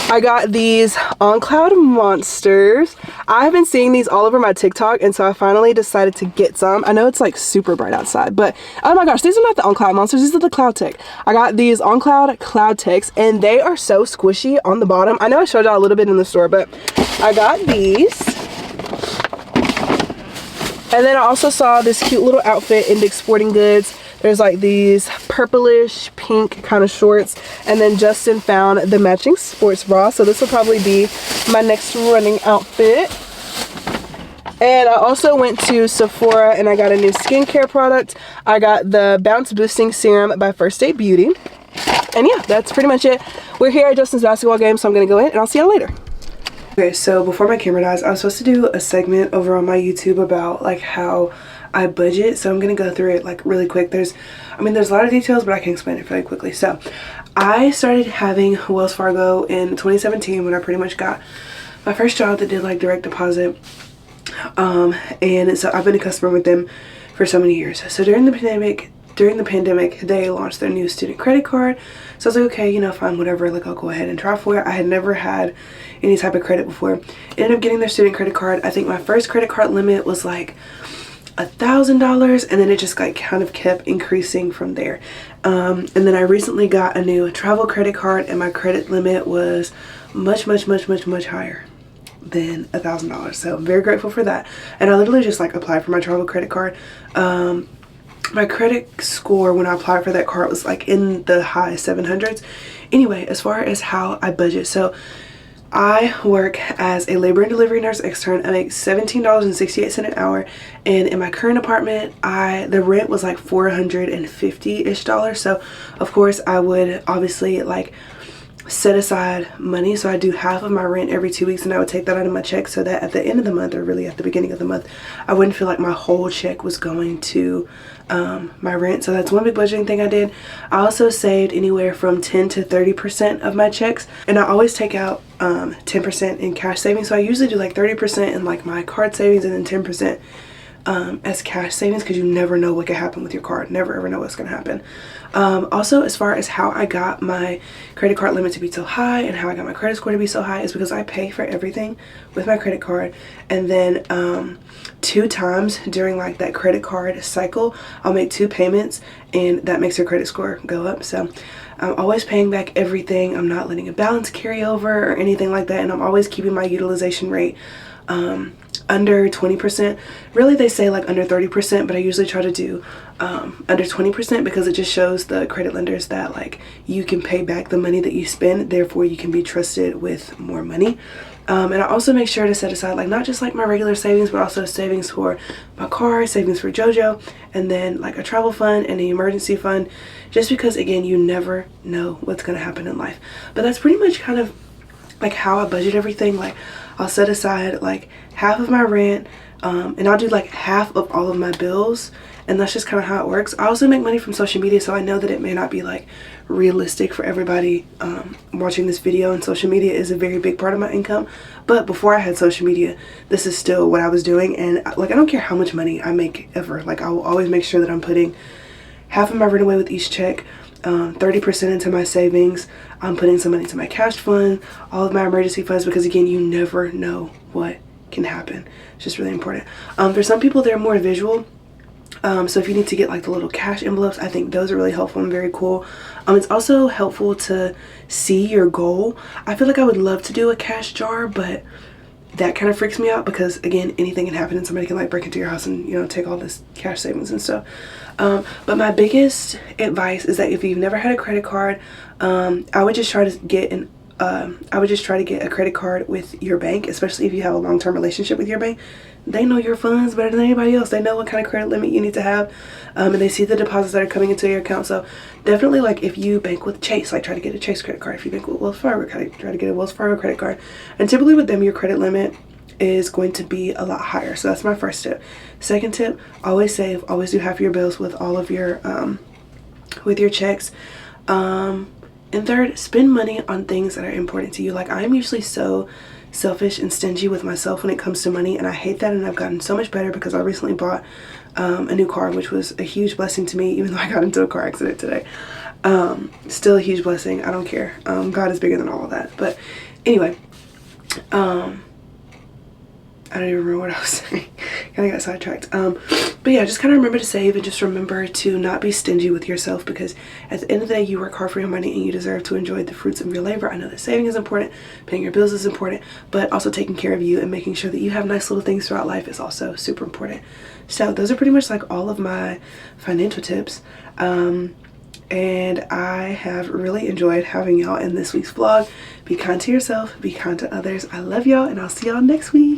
I got these On Cloud Monsters. I've been seeing these all over my TikTok, and so I finally decided to get some. I know it's like super bright outside, but oh my gosh, these are not the On Cloud Monsters, these are the Cloud Tech. I got these On Cloud Cloud Techs, and they are so squishy on the bottom. I know I showed y'all a little bit in the store, but I got these. And then I also saw this cute little outfit in Dick's Sporting Goods. There's like these purplish pink kind of shorts, and then Justin found the matching sports bra, so this will probably be my next running outfit. And I also went to Sephora and I got a new skincare product. I got the Bounce Boosting Serum by First Aid Beauty. And yeah, that's pretty much it. We're here at Justin's basketball game, so I'm gonna go in and I'll see y'all later. Okay, so before my camera dies, I was supposed to do a segment over on my YouTube about like how I budget, so I'm gonna go through it like really quick. There's a lot of details, but I can explain it very quickly. So I started having Wells Fargo in 2017 when I pretty much got my first job that did like direct deposit, and so I've been a customer with them for so many years. So during the pandemic they launched their new student credit card, so I was like, okay, you know, fine, whatever, like I'll go ahead and try for it. I had never had any type of credit before. Ended up getting their student credit card. I think my first credit card limit was like $1,000, and then it just like kind of kept increasing from there. And then I recently got a new travel credit card, and my credit limit was much higher than $1,000. So I'm very grateful for that. And I literally just like applied for my travel credit card. My credit score when I applied for that card was like in the high 700s. Anyway, as far as how I budget, so I work as a labor and delivery nurse extern. I make $17.68 an hour, and in my current apartment, the rent was like $450-ish. So of course I would obviously like set aside money, so I do half of my rent every 2 weeks, and I would take that out of my check so that at the end of the month, or really at the beginning of the month, I wouldn't feel like my whole check was going to my rent. So that's one big budgeting thing I did. I also saved anywhere from 10 to 30% of my checks, and I always take out 10% in cash savings. So I usually do like 30% in like my card savings, and then 10% as cash savings, because you never know what could happen with your card. Never ever know what's gonna happen. Also, as far as how I got my credit card limit to be so high and how I got my credit score to be so high, is because I pay for everything with my credit card, and then 2 times during like that credit card cycle I'll make 2 payments, and that makes your credit score go up. So I'm always paying back everything. I'm not letting a balance carry over or anything like that, and I'm always keeping my utilization rate under 20%. Really, they say like under 30%, but I usually try to do under 20%, because it just shows the credit lenders that like you can pay back the money that you spend, therefore you can be trusted with more money. And I also make sure to set aside like not just like my regular savings, but also savings for my car, savings for JoJo, and then like a travel fund and an emergency fund, just because again, you never know what's gonna happen in life. But that's pretty much kind of like how I budget everything. Like I'll set aside like half of my rent, and I'll do like half of all of my bills, and that's just kind of how it works. I also make money from social media, so I know that it may not be like realistic for everybody watching this video, and social media is a very big part of my income. But before I had social media, this is still what I was doing, and like I don't care how much money I make ever, like I will always make sure that I'm putting half of my rent away with each check, 30% into my savings. I'm putting some money into my cash fund, all of my emergency funds, because again, you never know what can happen. It's just really important. For some people, they're more visual. So if you need to get like the little cash envelopes, I think those are really helpful and very cool. It's also helpful to see your goal. I feel like I would love to do a cash jar, but that kind of freaks me out because, again, anything can happen and somebody can like break into your house and, you know, take all this cash savings and stuff. But my biggest advice is that if you've never had a credit card, I would just try to get a credit card with your bank, especially if you have a long-term relationship with your bank. They know your funds better than anybody else. They know what kind of credit limit you need to have, and they see the deposits that are coming into your account. So definitely, like, if you bank with Chase, like, try to get a Chase credit card. If you bank with Wells Fargo, try to get a Wells Fargo credit card. And typically with them, your credit limit is going to be a lot higher. So that's my first tip. Second tip, always save. Always do half your bills with all of your with your checks. And third, spend money on things that are important to you. Like, I'm usually so selfish and stingy with myself when it comes to money, and I hate that, and I've gotten so much better because I recently bought a new car, which was a huge blessing to me, even though I got into a car accident today. Still a huge blessing. I don't care. God is bigger than all of that. But anyway, I don't even remember what I was saying. Kind of got sidetracked. But yeah, just kind of remember to save and just remember to not be stingy with yourself, because at the end of the day, you work hard for your money and you deserve to enjoy the fruits of your labor. I know that saving is important, paying your bills is important, but also taking care of you and making sure that you have nice little things throughout life is also super important. So those are pretty much like all of my financial tips. And I have really enjoyed having y'all in this week's vlog. Be kind to yourself, be kind to others. I love y'all, and I'll see y'all next week.